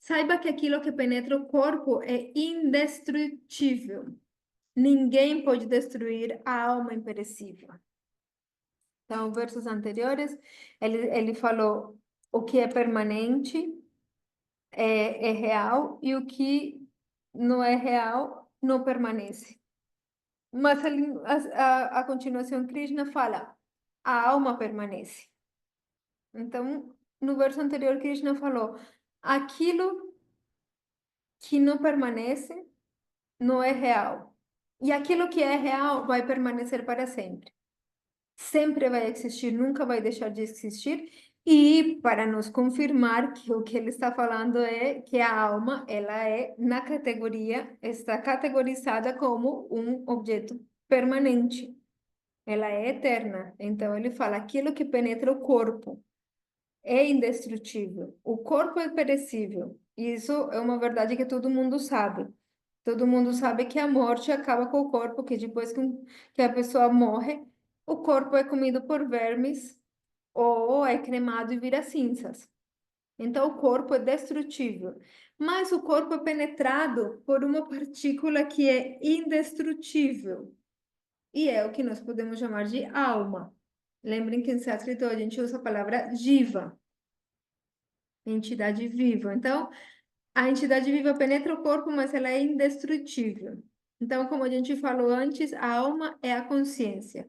Saiba que aquilo que penetra o corpo é indestrutível. Ninguém pode destruir a alma imperecível. Então, versos anteriores, ele falou o que é permanente é real e o que não é real não permanece. Mas a continuação, Krishna fala, a alma permanece. Então, no verso anterior, Krishna falou, aquilo que não permanece não é real. E aquilo que é real vai permanecer para sempre. Sempre vai existir, nunca vai deixar de existir. E para nos confirmar que o que ele está falando é que a alma, ela é na categoria, está categorizada como um objeto permanente. Ela é eterna. Então ele fala, aquilo que penetra o corpo é indestrutível. O corpo é perecível. Isso é uma verdade que todo mundo sabe. Todo mundo sabe que a morte acaba com o corpo, que depois que a pessoa morre, o corpo é comido por vermes ou é cremado e vira cinzas. Então, o corpo é destrutível. Mas o corpo é penetrado por uma partícula que é indestrutível. E é o que nós podemos chamar de alma. Lembrem que em sânscrito a gente usa a palavra jiva, entidade viva. Então, a entidade viva penetra o corpo, mas ela é indestrutível. Então, como a gente falou antes, a alma é a consciência.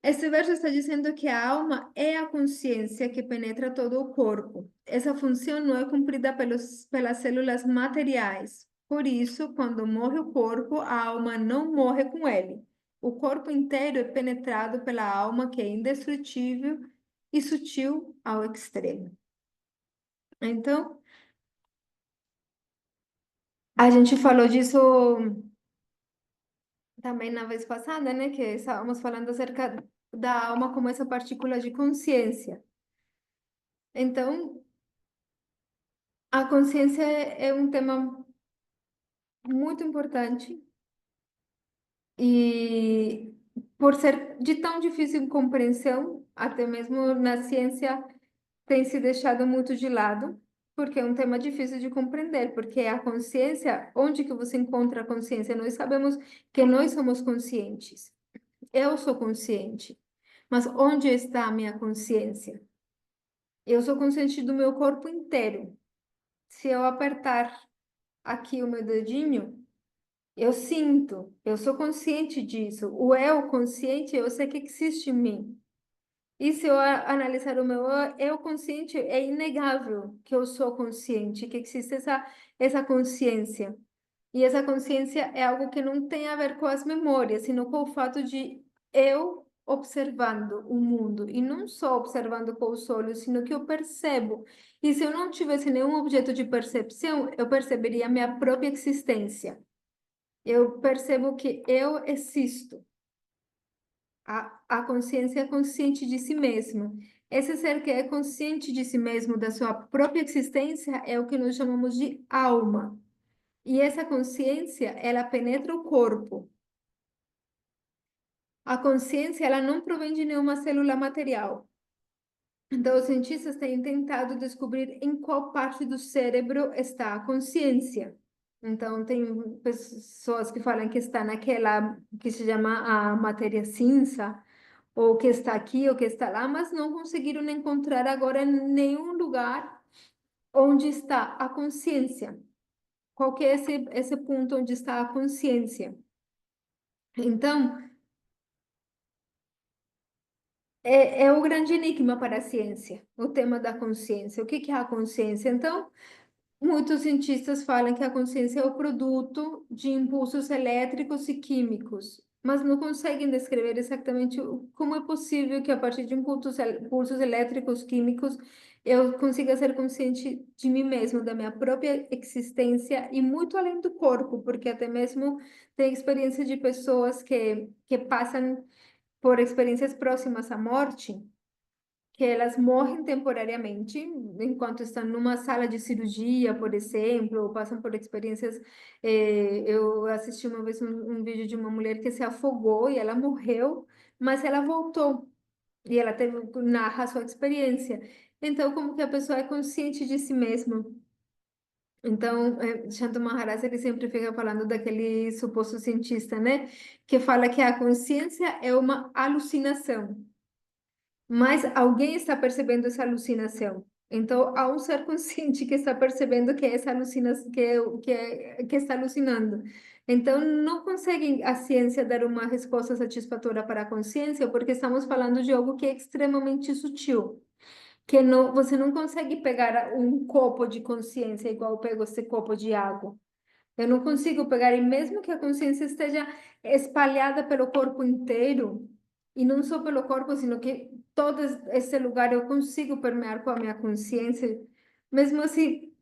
Esse verso está dizendo que a alma é a consciência que penetra todo o corpo. Essa função não é cumprida pelas células materiais. Por isso, quando morre o corpo, a alma não morre com ele. O corpo inteiro é penetrado pela alma, que é indestrutível e sutil ao extremo. Então, a gente falou disso também na vez passada, né? Que estávamos falando acerca da alma como essa partícula de consciência. Então, a consciência é um tema muito importante e por ser de tão difícil compreensão, até mesmo na ciência tem se deixado muito de lado, porque é um tema difícil de compreender, porque a consciência, onde que você encontra a consciência? Nós sabemos que nós somos conscientes. Eu sou consciente. Mas onde está a minha consciência? Eu sou consciente do meu corpo inteiro. Se eu apertar aqui o meu dedinho, eu sinto, eu sou consciente disso. O eu consciente, eu sei que existe em mim. E se eu analisar o meu eu consciente, é inegável que eu sou consciente, que existe essa consciência. E essa consciência é algo que não tem a ver com as memórias, sino com o fato de eu observando o mundo, e não só observando com os olhos, sino que eu percebo. E se eu não tivesse nenhum objeto de percepção, eu perceberia a minha própria existência. Eu percebo que eu existo. A consciência é consciente de si mesma. Esse ser que é consciente de si mesmo, da sua própria existência, é o que nós chamamos de alma. E essa consciência, ela penetra o corpo. A consciência, ela não provém de nenhuma célula material. Então, os cientistas têm tentado descobrir em qual parte do cérebro está a consciência. Então, tem pessoas que falam que está naquela que se chama a matéria cinza, ou que está aqui, ou que está lá, mas não conseguiram encontrar agora nenhum lugar onde está a consciência. Qual que é esse ponto onde está a consciência? Então, é o grande enigma para a ciência, o tema da consciência. O que que é a consciência? Então, muitos cientistas falam que a consciência é o produto de impulsos elétricos e químicos, mas não conseguem descrever exatamente como é possível que a partir de impulsos elétricos, químicos, eu consiga ser consciente de mim mesmo, da minha própria existência e muito além do corpo, porque até mesmo tem experiência de pessoas que passam por experiências próximas à morte, que elas morrem temporariamente enquanto estão numa sala de cirurgia, por exemplo, ou passam por experiências. Eu assisti uma vez um vídeo de uma mulher que se afogou e ela morreu, mas ela voltou e ela narra a sua experiência. Então, como que a pessoa é consciente de si mesma? Então, Shantu Maharaj, ele sempre fica falando daquele suposto cientista, né? Que fala que a consciência é uma alucinação. Mas alguém está percebendo essa alucinação. Então, há um ser consciente que está percebendo que é essa alucinação, que está alucinando. Então, não conseguem a ciência dar uma resposta satisfatória para a consciência, porque estamos falando de algo que é extremamente sutil, que não, você não consegue pegar um copo de consciência igual eu pego esse copo de água. Eu não consigo pegar, e mesmo que a consciência esteja espalhada pelo corpo inteiro, e não só pelo corpo, sino que todo esse lugar eu consigo permear com a minha consciência, mesmo assim,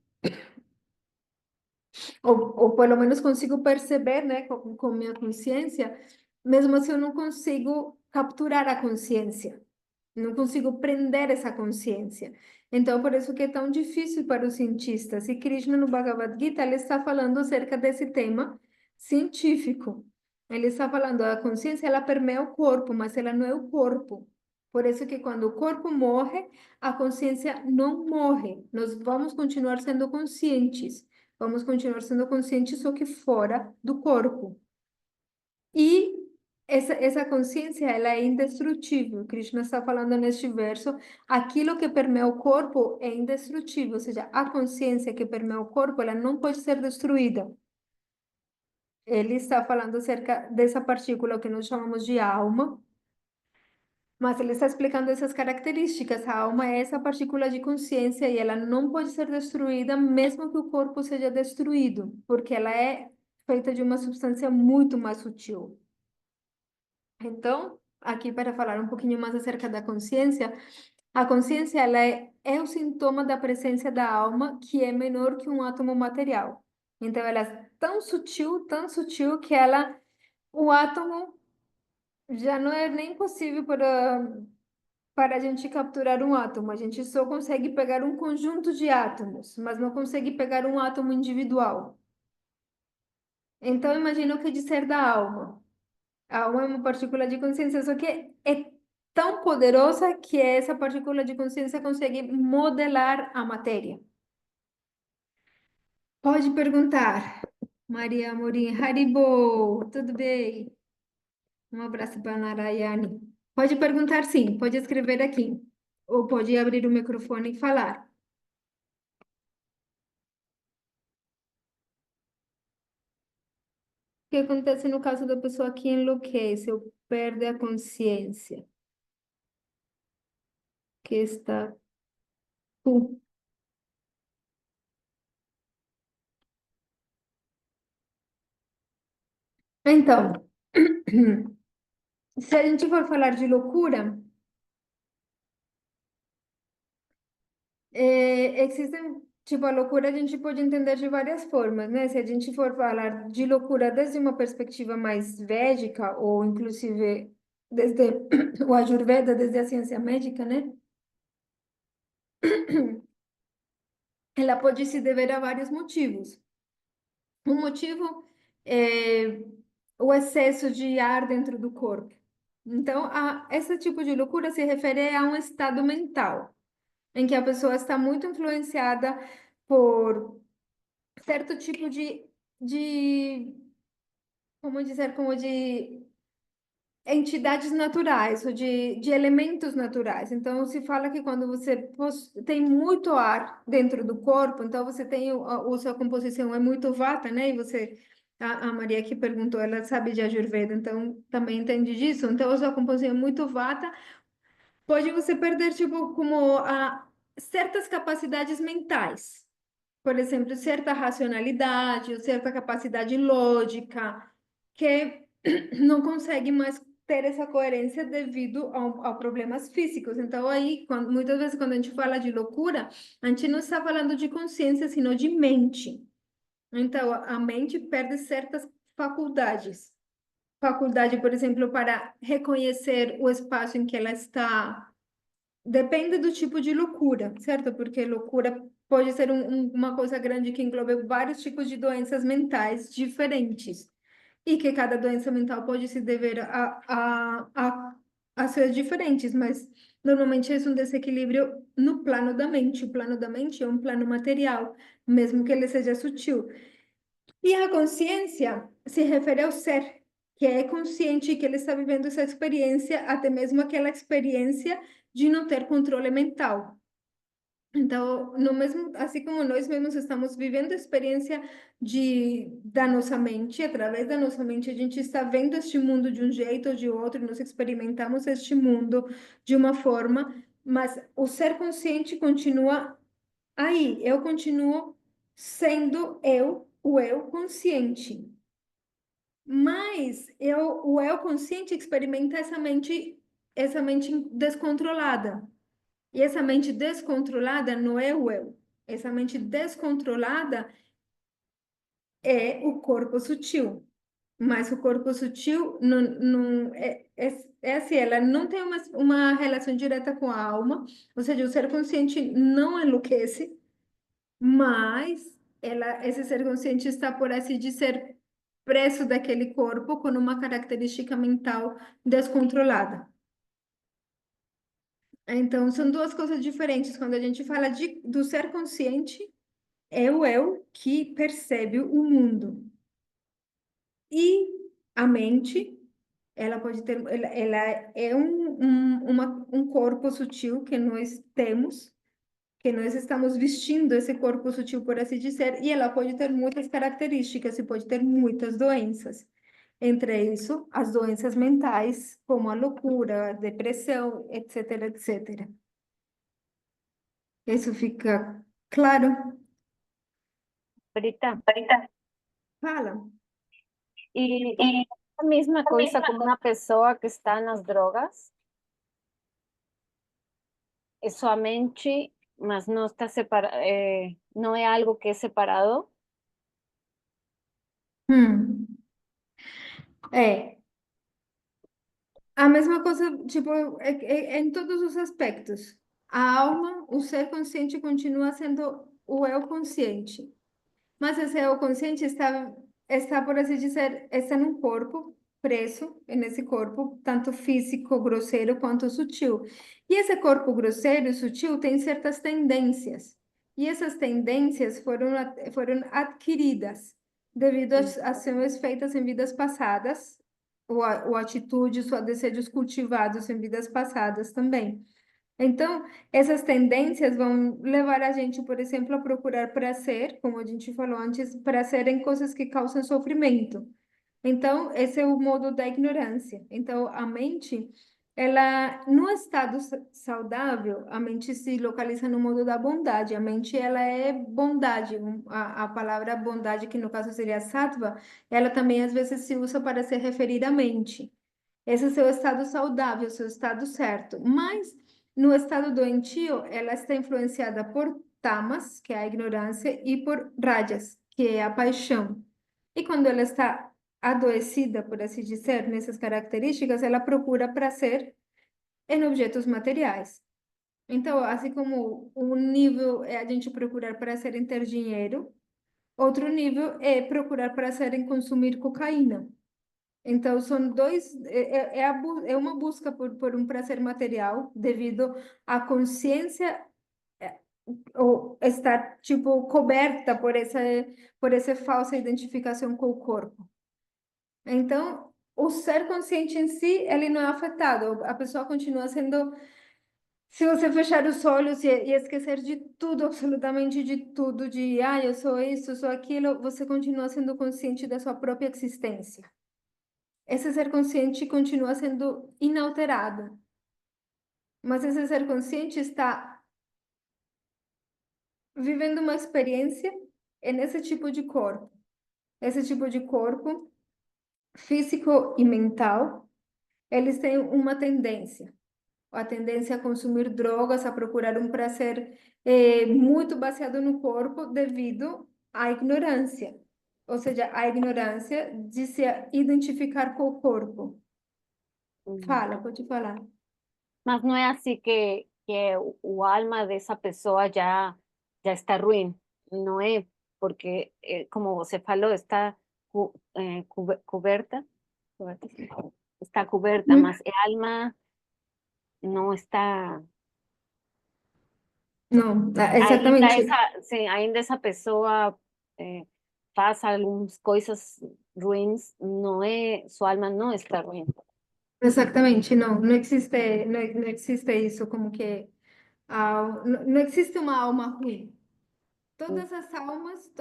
ou pelo menos consigo perceber, né, com minha consciência, mesmo assim eu não consigo capturar a consciência. Não consigo prender essa consciência. Então, por isso que é tão difícil para os cientistas. E Krishna, no Bhagavad Gita, ele está falando acerca desse tema científico. Ele está falando, a consciência, ela permeia o corpo, mas ela não é o corpo. Por isso que quando o corpo morre, a consciência não morre. Nós vamos continuar sendo conscientes. Vamos continuar sendo conscientes, só que fora do corpo. E essa consciência, ela é indestrutível. Krishna está falando neste verso, aquilo que permeia o corpo é indestrutível, ou seja, a consciência que permeia o corpo, ela não pode ser destruída. Ele está falando acerca dessa partícula que nós chamamos de alma, mas ele está explicando essas características. A alma é essa partícula de consciência e ela não pode ser destruída, mesmo que o corpo seja destruído, porque ela é feita de uma substância muito mais sutil. Então, aqui para falar um pouquinho mais acerca da consciência, a consciência ela é o sintoma da presença da alma que é menor que um átomo material. Então, ela é tão sutil que o átomo já não é nem possível para a gente capturar um átomo. A gente só consegue pegar um conjunto de átomos, mas não consegue pegar um átomo individual. Então, imagina o que dizer da alma. A alma é uma partícula de consciência, só que é tão poderosa que essa partícula de consciência consegue modelar a matéria. Pode perguntar, Maria Amorim, Haribo, tudo bem? Um abraço para Narayane. Pode perguntar sim, pode escrever aqui, ou pode abrir o microfone e falar. O que acontece no caso da pessoa que enlouquece ou perde a consciência? Que está... Então, se a gente for falar de loucura, existem, tipo, a loucura a gente pode entender de várias formas, né? Se a gente for falar de loucura desde uma perspectiva mais védica, ou inclusive desde o Ayurveda, desde a ciência médica, né? Ela pode se dever a vários motivos. O motivo é o excesso de ar dentro do corpo. Então, esse tipo de loucura se refere a um estado mental em que a pessoa está muito influenciada por certo tipo de como dizer, como de entidades naturais ou de elementos naturais. Então, se fala que quando você tem muito ar dentro do corpo, então você tem a sua composição é muito vata, né? E você, a Maria que perguntou, ela sabe de Ayurveda, então também entende disso. Então, a sua composição é muito vata, pode você perder, tipo, como certas capacidades mentais. Por exemplo, certa racionalidade ou certa capacidade lógica que não consegue mais ter essa coerência devido a problemas físicos. Então, aí, muitas vezes, quando a gente fala de loucura, a gente não está falando de consciência, sino de mente. Então, a mente perde certas faculdades. Faculdade, por exemplo, para reconhecer o espaço em que ela está. Depende do tipo de loucura, certo? Porque loucura pode ser uma coisa grande que englobe vários tipos de doenças mentais diferentes. E que cada doença mental pode se dever a ser diferentes, mas normalmente é um desequilíbrio no plano da mente. O plano da mente é um plano material, mesmo que ele seja sutil. E a consciência se refere ao ser, que é consciente que ele está vivendo essa experiência, até mesmo aquela experiência de não ter controle mental. Então, no mesmo, assim como nós mesmos estamos vivendo a experiência da nossa mente, através da nossa mente, a gente está vendo este mundo de um jeito ou de outro, nós experimentamos este mundo de uma forma, mas o ser consciente continua aí, eu continuo sendo eu, o eu consciente. Mas o eu consciente experimenta essa mente descontrolada. E essa mente descontrolada não é o eu. Essa mente descontrolada é o corpo sutil. Mas o corpo sutil é assim, ela não tem uma relação direta com a alma, ou seja, o ser consciente não enlouquece, mas esse ser consciente está, por assim dizer, preso daquele corpo com uma característica mental descontrolada. Então, são duas coisas diferentes. Quando a gente fala do ser consciente, é o eu que percebe o mundo. E a mente, ela pode ter, ela é um corpo sutil que nós temos, que nós estamos vestindo esse corpo sutil, por assim dizer, e ela pode ter muitas características e pode ter muitas doenças. Entre isso, as doenças mentais, como a loucura, a depressão, etc, etc. Isso fica claro? Ahorita. Fala. Y la misma cosa como una pessoa que está nas drogas, é somente, mas não está separado, não é algo que é separado. Hum. É, a mesma coisa, tipo, é em todos os aspectos. A alma, o ser consciente continua sendo o eu consciente. Mas esse eu consciente está, por assim dizer, está num corpo, preso nesse corpo, tanto físico, grosseiro, quanto sutil. E esse corpo grosseiro e sutil tem certas tendências. E essas tendências foram adquiridas devido às ações feitas em vidas passadas, ou atitudes ou desejos cultivados em vidas passadas também. Então, essas tendências vão levar a gente, por exemplo, a procurar prazer, como a gente falou antes, prazer em coisas que causam sofrimento. Então, esse é o modo da ignorância. Então, a mente, ela, no estado saudável, a mente se localiza no modo da bondade. A mente, ela é bondade. A palavra bondade, que no caso seria sattva, ela também às vezes se usa para se referir à mente. Esse é o seu estado saudável, o seu estado certo. Mas no estado doentio, ela está influenciada por tamas, que é a ignorância, e por rajas, que é a paixão. E quando ela está adoecida, por assim dizer, nessas características, ela procura prazer em objetos materiais. Então, assim como o nível é a gente procurar prazer em ter dinheiro, Outro nível é procurar prazer em consumir cocaína. Então, são dois, é uma busca por um prazer material devido à consciência ou estar, tipo, coberta por essa falsa identificação com o corpo. Então, o ser consciente em si, ele não é afetado. A pessoa continua sendo. Se você fechar os olhos e esquecer de tudo, absolutamente de tudo, de eu sou isso, eu sou aquilo, você continua sendo consciente da sua própria existência. Esse ser consciente continua sendo inalterado. Mas esse ser consciente está vivendo uma experiência nesse tipo de corpo. Esse tipo de corpo, físico e mental, eles têm uma tendência. A tendência a consumir drogas, a procurar um prazer muito baseado no corpo devido à ignorância. Ou seja, a ignorância de se identificar com o corpo. Uhum. Fala, pode falar. Mas não é assim que o alma dessa pessoa já está ruim, não é? Porque, como você falou, está coberta, está coberta, mas a alma não está. Não, Ainda exatamente. sim, ainda essa pessoa faz algumas coisas ruins, não é, sua alma não está ruim. Exatamente, não existe, não existe isso como que não existe uma alma ruim. Todas as almas,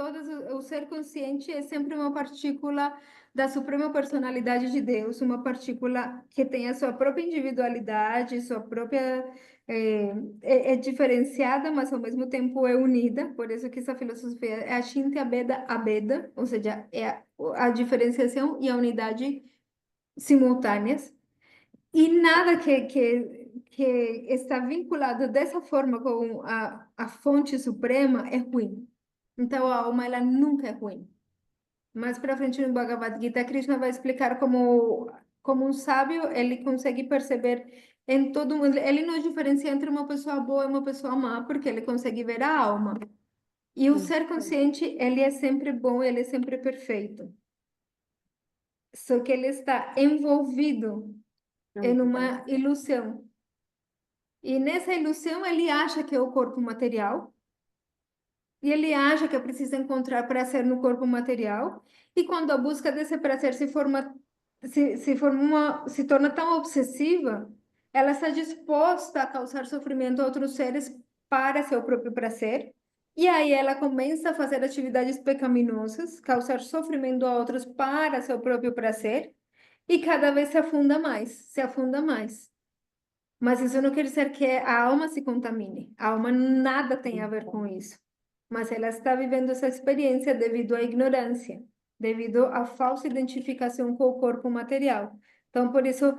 o ser consciente é sempre uma partícula da suprema personalidade de Deus, uma partícula que tem a sua própria individualidade, sua própria é diferenciada, mas ao mesmo tempo é unida. Por isso que essa filosofia é a Shinta Abeda Abeda, ou seja, é a diferenciação e a unidade simultâneas. E nada que está vinculado dessa forma com a fonte suprema é ruim. Então, a alma, ela nunca é ruim. Mais para frente no Bhagavad Gita, Krishna vai explicar como um sábio, ele consegue perceber em todo mundo. Ele não diferencia entre uma pessoa boa e uma pessoa má, porque ele consegue ver a alma. E o ser consciente, ele é sempre bom, ele é sempre perfeito. Só que ele está envolvido em uma ilusão. E nessa ilusão ele acha que é o corpo material, e ele acha que precisa encontrar prazer no corpo material, e quando a busca desse prazer se torna tão obsessiva, ela está disposta a causar sofrimento a outros seres para seu próprio prazer, e aí ela começa a fazer atividades pecaminosas, causar sofrimento a outros para seu próprio prazer, e cada vez se afunda mais, se afunda mais. Mas isso não quer dizer que a alma se contamine. A alma nada tem a ver com isso. Mas ela está vivendo essa experiência devido à ignorância, devido à falsa identificação com o corpo material. Então, por isso,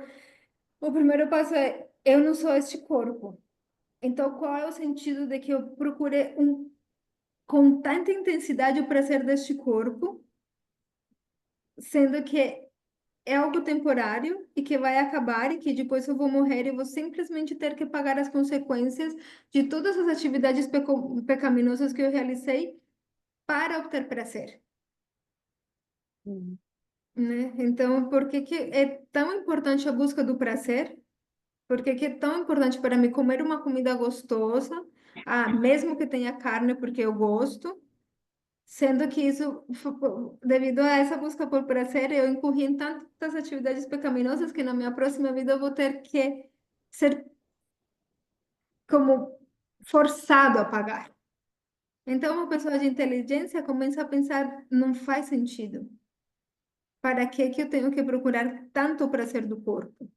o primeiro passo é: eu não sou este corpo. Então, qual é o sentido de que eu procure com tanta intensidade o prazer deste corpo, sendo que é algo temporário e que vai acabar e que depois eu vou morrer e vou simplesmente ter que pagar as consequências de todas as atividades pecaminosas que eu realizei para obter prazer, né? Então, por que que é tão importante a busca do prazer? Por que que é tão importante para mim comer uma comida gostosa? Mesmo que tenha carne, porque eu gosto. Sendo que isso, devido a essa busca por prazer, eu incorri em tantas atividades pecaminosas que na minha próxima vida eu vou ter que ser como forçado a pagar. Então, uma pessoa de inteligência começa a pensar, não faz sentido. Para que eu tenho que procurar tanto o prazer do corpo?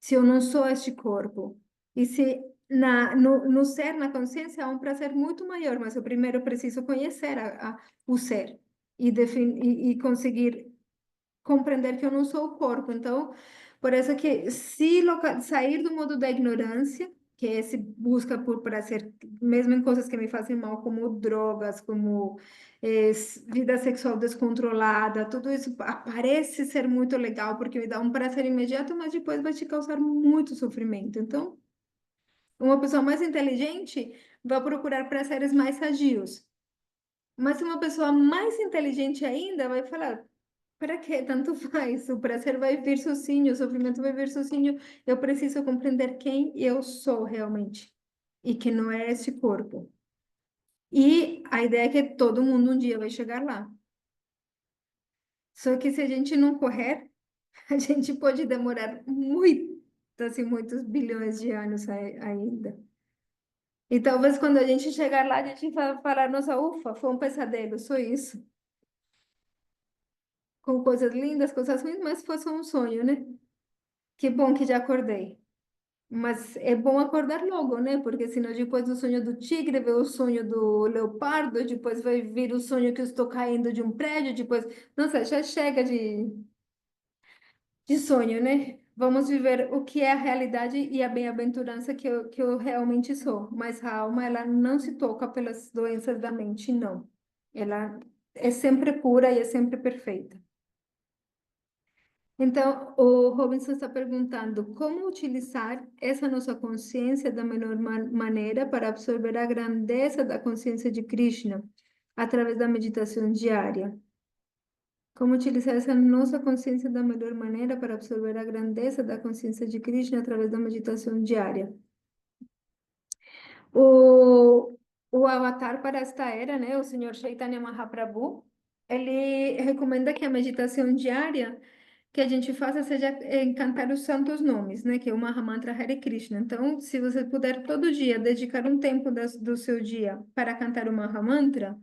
Se eu não sou este corpo? E se no ser, na consciência, há um prazer muito maior, mas eu primeiro preciso conhecer o ser e conseguir compreender que eu não sou o corpo. Então, por isso que se sair do modo da ignorância, que é esse busca por prazer, mesmo em coisas que me fazem mal, como drogas, como vida sexual descontrolada, tudo isso parece ser muito legal porque me dá um prazer imediato, mas depois vai te causar muito sofrimento. Então, uma pessoa mais inteligente vai procurar prazeres mais sadios. Mas uma pessoa mais inteligente ainda vai falar: para que tanto faz? O prazer vai vir sozinho, o sofrimento vai vir sozinho. Eu preciso compreender quem eu sou realmente e que não é esse corpo. E a ideia é que todo mundo um dia vai chegar lá. Só que se a gente não correr, a gente pode demorar muitos e muitos bilhões de anos ainda. E talvez quando a gente chegar lá, a gente vai falar: nossa, ufa, foi um pesadelo, só isso. Com coisas lindas, coisas ruins, mas foi só um sonho, né? Que bom que já acordei. Mas é bom acordar logo, né? Porque senão depois do sonho do tigre, vem o sonho do leopardo, depois vai vir o sonho que eu estou caindo de um prédio, depois... Nossa, já chega de sonho, né? Vamos viver o que é a realidade e a bem-aventurança que eu realmente sou. Mas a alma, ela não se toca pelas doenças da mente, não. Ela é sempre pura e é sempre perfeita. Então, o Robinson está perguntando como utilizar essa nossa consciência da melhor maneira para absorver a grandeza da consciência de Krishna através da meditação diária. Como utilizar essa nossa consciência da melhor maneira para absorver a grandeza da consciência de Krishna através da meditação diária. O, o avatar para esta era, né, o Senhor Chaitanya Mahaprabhu, ele recomenda que a meditação diária que a gente faça seja cantar os santos nomes, né, que é o Mahamantra Hare Krishna. Então, se você puder todo dia dedicar um tempo do seu dia para cantar o Mahamantra,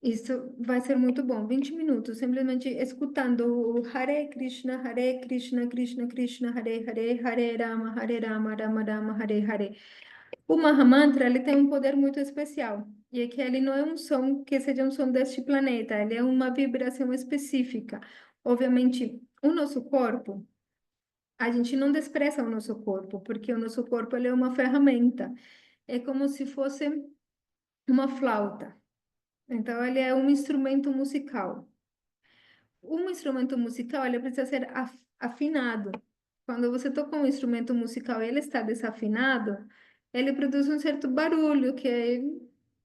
isso vai ser muito bom. 20 minutos, simplesmente escutando o Hare Krishna, Krishna Krishna, Hare Hare, Hare Rama, Rama Rama, Hare Hare. O Mahamantra, ele tem um poder muito especial. E é que ele não é um som que seja um som deste planeta, ele é uma vibração específica. Obviamente, o nosso corpo, a gente não despreza o nosso corpo, porque o nosso corpo ele é uma ferramenta. É como se fosse uma flauta. Então, ele é um instrumento musical. Um instrumento musical, ele precisa ser afinado. Quando você toca um instrumento musical e ele está desafinado, ele produz um certo barulho, que é,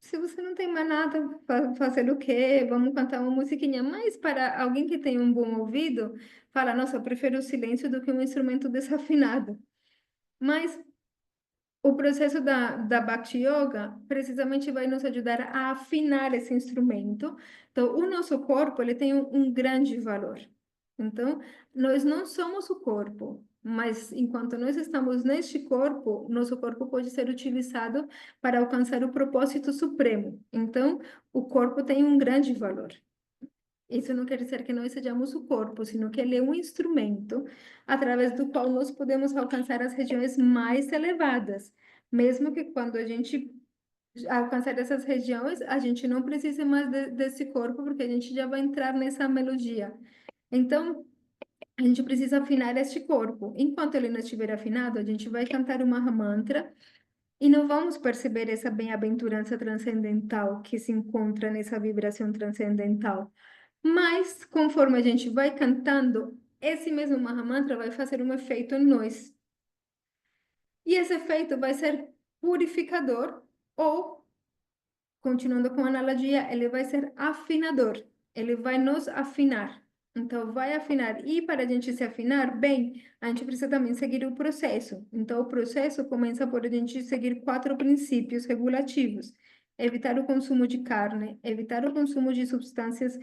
se você não tem mais nada, fazer o quê? Vamos cantar uma musiquinha. Mas para alguém que tem um bom ouvido, fala, nossa, eu prefiro o silêncio do que um instrumento desafinado. Mas o processo da Bhakti Yoga precisamente vai nos ajudar a afinar esse instrumento. Então, o nosso corpo, ele tem um grande valor. Então, nós não somos o corpo, mas enquanto nós estamos neste corpo, nosso corpo pode ser utilizado para alcançar o propósito supremo. Então, o corpo tem um grande valor. Isso não quer dizer que nós sejamos o corpo, sino que ele é um instrumento através do qual nós podemos alcançar as regiões mais elevadas. Mesmo que quando a gente alcançar essas regiões, a gente não precisa mais desse corpo, porque a gente já vai entrar nessa melodia. Então, a gente precisa afinar este corpo. Enquanto ele não estiver afinado, a gente vai cantar o Mahamantra e não vamos perceber essa bem-aventurança transcendental que se encontra nessa vibração transcendental. Mas, conforme a gente vai cantando, esse mesmo Mahamantra vai fazer um efeito em nós. E esse efeito vai ser purificador ou, continuando com a analogia, ele vai ser afinador. Ele vai nos afinar. Então, vai afinar. E para a gente se afinar bem, a gente precisa também seguir o processo. Então, o processo começa por a gente seguir 4 princípios regulativos. Evitar o consumo de carne, evitar o consumo de substâncias,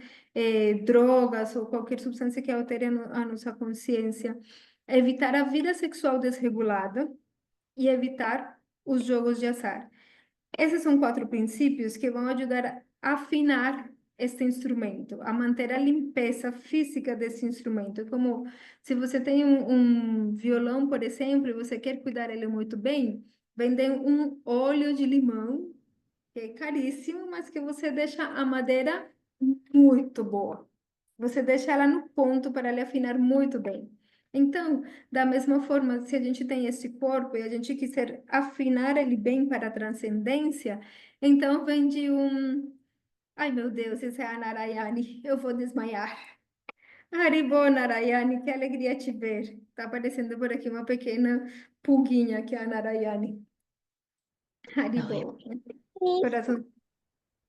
drogas ou qualquer substância que altere a nossa consciência, evitar a vida sexual desregulada e evitar os jogos de azar. Esses são 4 princípios que vão ajudar a afinar este instrumento, a manter a limpeza física desse instrumento. É como se você tem um violão, por exemplo, e você quer cuidar ele muito bem, vende um óleo de limão, que é caríssimo, mas que você deixa a madeira muito boa. Você deixa ela no ponto para ele afinar muito bem. Então, da mesma forma, se a gente tem esse corpo e a gente quiser afinar ele bem para a transcendência, então vem de um. Ai, meu Deus, esse é a Narayani, eu vou desmaiar. Haribô, Narayani, que alegria te ver. Tá aparecendo por aqui uma pequena pulguinha, que é a Narayani. Ai, Haribô. Coração.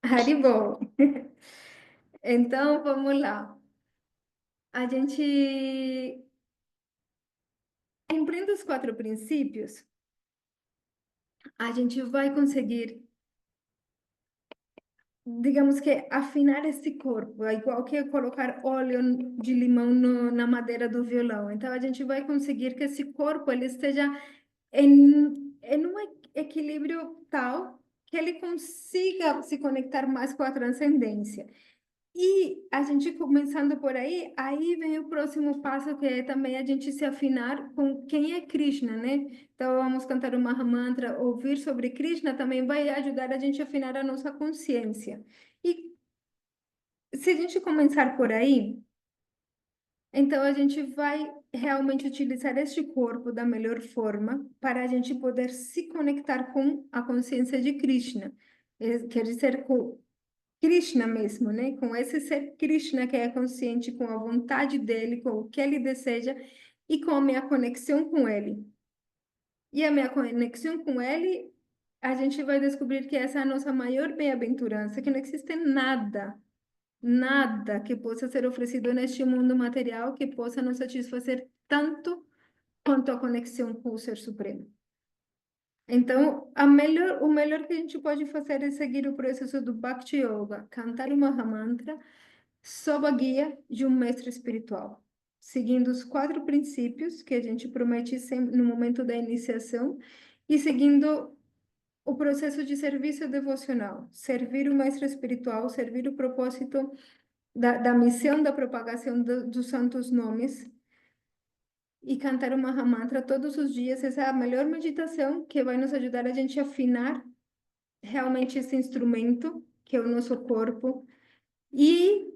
Haribo. Então, vamos lá. A gente empreende os 4 princípios, a gente vai conseguir, digamos que, afinar esse corpo, é igual que colocar óleo de limão na madeira do violão. Então, a gente vai conseguir que esse corpo ele esteja em um equilíbrio tal que ele consiga se conectar mais com a transcendência. E a gente começando por aí vem o próximo passo, que é também a gente se afinar com quem é Krishna, né? Então, vamos cantar o Mahamantra, ouvir sobre Krishna também vai ajudar a gente a afinar a nossa consciência. E se a gente começar por aí, então a gente vai realmente utilizar este corpo da melhor forma para a gente poder se conectar com a consciência de Krishna. Quer dizer, com Krishna mesmo, né? Com esse ser Krishna que é consciente com a vontade dele, com o que ele deseja e com a minha conexão com ele. E a minha conexão com ele, a gente vai descobrir que essa é a nossa maior bem-aventurança, que não existe nada que possa ser oferecido neste mundo material que possa nos satisfazer tanto quanto a conexão com o Ser Supremo. Então, o melhor que a gente pode fazer é seguir o processo do Bhakti Yoga, cantar o Mahamantra, sob a guia de um mestre espiritual, seguindo os 4 princípios que a gente promete sempre no momento da iniciação e seguindo o processo de serviço devocional, servir o mestre espiritual, servir o propósito da missão da propagação dos santos nomes e cantar o Mahamantra todos os dias. Essa é a melhor meditação que vai nos ajudar a gente a afinar realmente esse instrumento, que é o nosso corpo, e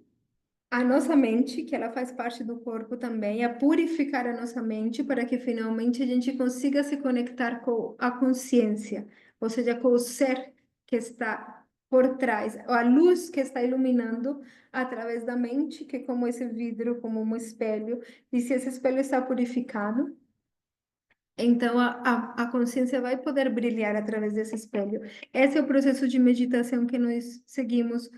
a nossa mente, que ela faz parte do corpo também, a purificar a nossa mente para que finalmente a gente consiga se conectar com a consciência, ou seja, com o ser que está por trás, a luz que está iluminando através da mente, que é como esse vidro, como um espelho, e se esse espelho está purificado, então a consciência vai poder brilhar através desse espelho. Esse é o processo de meditação que nós seguimos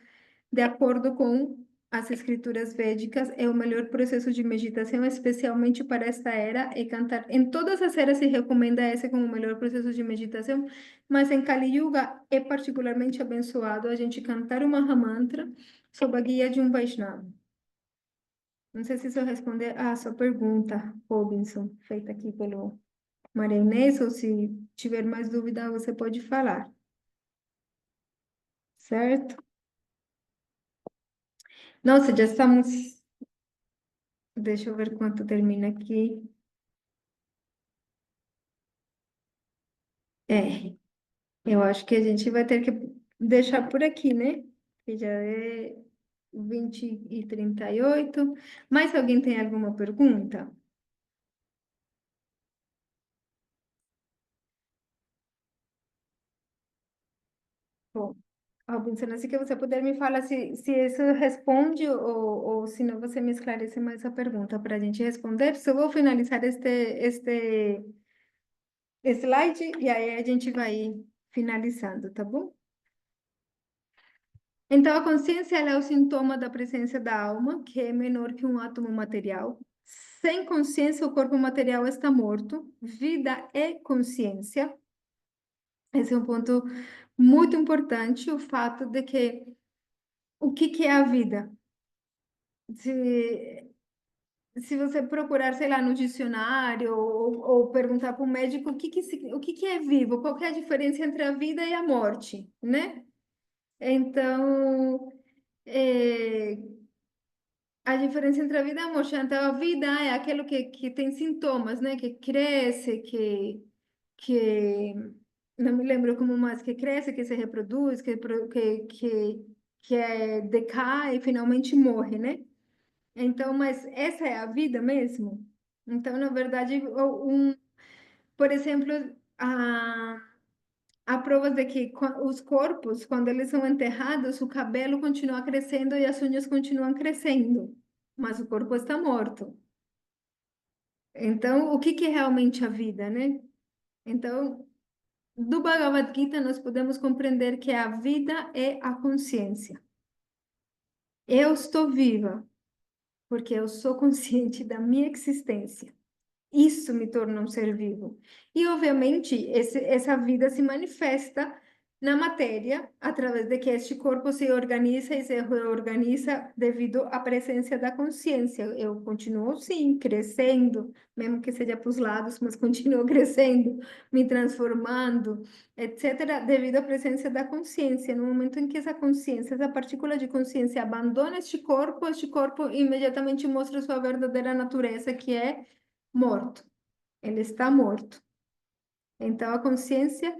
de acordo com as escrituras védicas, é o melhor processo de meditação, especialmente para esta era, é cantar. Em todas as eras se recomenda esse como o melhor processo de meditação, mas em Kali Yuga é particularmente abençoado a gente cantar uma Mahamantra sob a guia de um Vaishnava. Não sei se isso responde à sua pergunta, Robinson, feita aqui pelo Maria Inês, ou se tiver mais dúvida, você pode falar. Certo? Nossa, já estamos. Deixa eu ver quanto termina aqui. É, eu acho que a gente vai ter que deixar por aqui, né? Que já é 20h38. Mais alguém tem alguma pergunta? Bom, Robinson, assim que você puder me falar se isso responde ou se não você me esclarece mais a pergunta para a gente responder. Só vou finalizar este slide e aí a gente vai finalizando, tá bom? Então, a consciência ela é o sintoma da presença da alma, que é menor que um átomo material. Sem consciência, o corpo material está morto. Vida é consciência. Esse é um ponto muito importante, o fato de que o que é a vida? Se, se você procurar, sei lá, no dicionário ou perguntar para o médico o que é vivo, qual que é a diferença entre a vida e a morte, né? Então, é, a diferença entre a vida e a morte. Então, a vida é aquilo que tem sintomas, né? Que cresce, que não me lembro como mais, que cresce, que se reproduz, decai e finalmente morre, né? Então, mas essa é a vida mesmo? Então, na verdade, por exemplo, há provas de que os corpos, quando eles são enterrados, o cabelo continua crescendo e as unhas continuam crescendo, mas o corpo está morto. Então, o que é realmente a vida, né? Então, do Bhagavad Gita, nós podemos compreender que a vida é a consciência. Eu estou viva porque eu sou consciente da minha existência. Isso me torna um ser vivo. E, obviamente, essa vida se manifesta na matéria, através de que este corpo se organiza e se reorganiza devido à presença da consciência. Eu continuo, sim, crescendo, mesmo que seja para os lados, mas continuo crescendo, me transformando, etc., devido à presença da consciência. No momento em que essa consciência, essa partícula de consciência abandona este corpo imediatamente mostra sua verdadeira natureza, que é morto. Ele está morto. Então, a consciência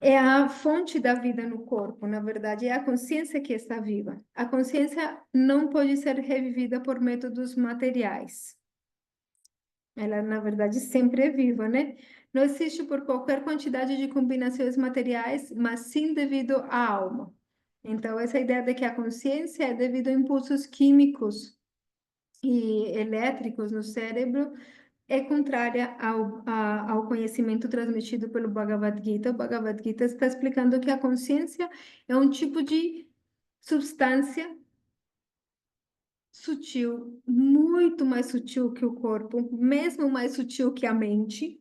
é a fonte da vida no corpo. Na verdade, é a consciência que está viva. A consciência não pode ser revivida por métodos materiais. Ela, na verdade, sempre é viva, né? Não existe por qualquer quantidade de combinações materiais, mas sim devido à alma. Então, essa ideia de que a consciência é devido a impulsos químicos e elétricos no cérebro é contrária ao conhecimento transmitido pelo Bhagavad Gita. O Bhagavad Gita está explicando que a consciência é um tipo de substância sutil, muito mais sutil que o corpo, mesmo mais sutil que a mente,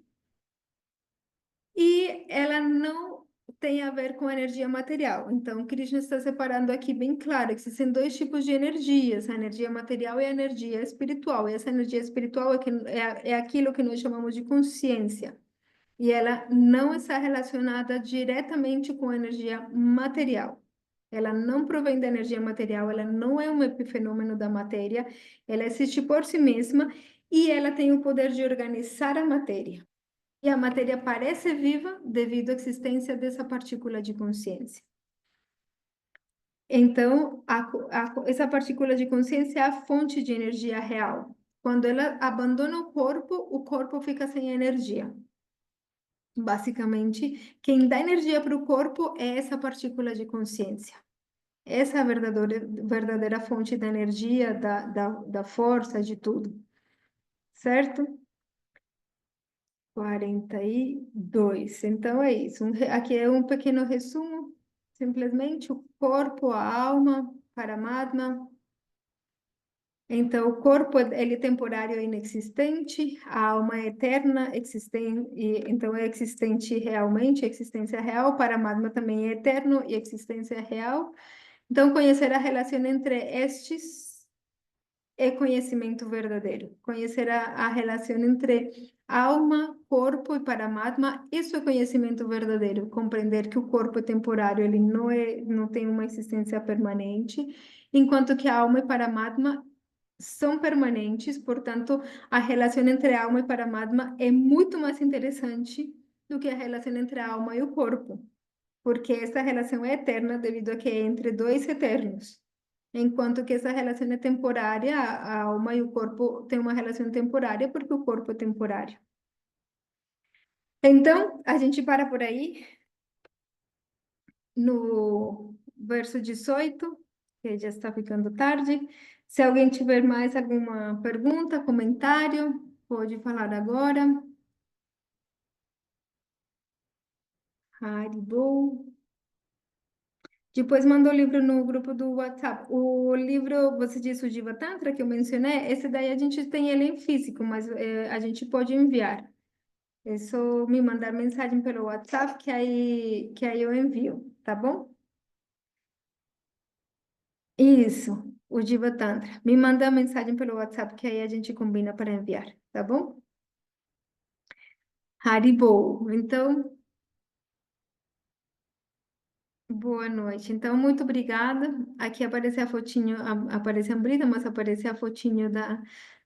e ela não tem a ver com a energia material. Então, Krishna está separando aqui bem claro que existem dois tipos de energias, a energia material e a energia espiritual. E essa energia espiritual é aquilo que nós chamamos de consciência. E ela não está relacionada diretamente com a energia material. Ela não provém da energia material, ela não é um epifenômeno da matéria, ela existe por si mesma e ela tem o poder de organizar a matéria. E a matéria parece viva devido à existência dessa partícula de consciência. Então, essa partícula de consciência é a fonte de energia real. Quando ela abandona o corpo fica sem energia. Basicamente, quem dá energia para o corpo é essa partícula de consciência. Essa é a verdadeira fonte da energia, da força, de tudo. Certo? 42. Então é isso. Aqui é um pequeno resumo. Simplesmente o corpo, a alma, Paramatma. Então, o corpo ele é temporário e inexistente, a alma é eterna, existente, então é existente realmente, existência real, Paramatma também é eterno e existência real. Então, conhecer a relação entre estes é conhecimento verdadeiro. Conhecer a relação entre alma, corpo e Paramatma, isso é conhecimento verdadeiro. Compreender que o corpo é temporário, ele não tem uma existência permanente, enquanto que a alma e Paramatma são permanentes, portanto, a relação entre a alma e Paramatma é muito mais interessante do que a relação entre a alma e o corpo, porque essa relação é eterna devido a que é entre dois eternos, enquanto que essa relação é temporária, a alma e o corpo têm uma relação temporária porque o corpo é temporário. Então, a gente para por aí no verso 18, que já está ficando tarde. Se alguém tiver mais alguma pergunta, comentário, pode falar agora. Haribo. Depois manda o livro no grupo do WhatsApp. O livro, você disse o Jiva Tantra, que eu mencionei, esse daí a gente tem ele em físico, mas a gente pode enviar. É só me mandar mensagem pelo WhatsApp que aí eu envio, tá bom? Isso, o Jiva Tantra. Me manda a mensagem pelo WhatsApp que aí a gente combina para enviar, tá bom? Haribo. Então, boa noite. Então, muito obrigada. Aqui aparece a fotinho, aparece a Ambrita, mas aparece a fotinho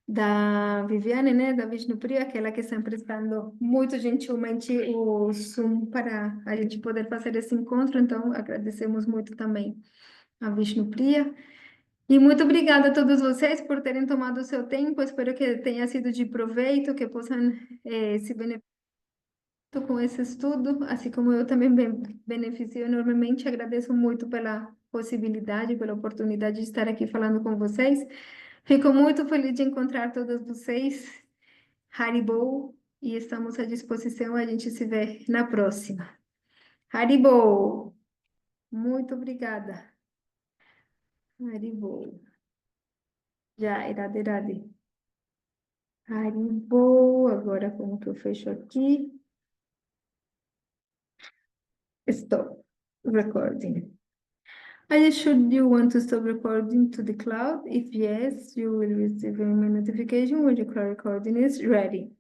da Viviane, né? Da Vishnupriya, aquela que está emprestando muito gentilmente o Zoom para a gente poder fazer esse encontro. Então, agradecemos muito também a Vishnupriya. E muito obrigada a todos vocês por terem tomado o seu tempo. Espero que tenha sido de proveito, que possam se beneficiar com esse estudo, assim como eu também me beneficio enormemente. Agradeço muito pela possibilidade, pela oportunidade de estar aqui falando com vocês. Fico muito feliz de encontrar todos vocês. Haribo. e estamos à disposição. A gente se vê na próxima. Haribo! Muito obrigada. Haribo. Já, irade. Haribo. Agora, como que eu fecho aqui? Stop recording. Should you want to stop recording to the cloud? If yes, you will receive an email notification when the cloud recording is ready.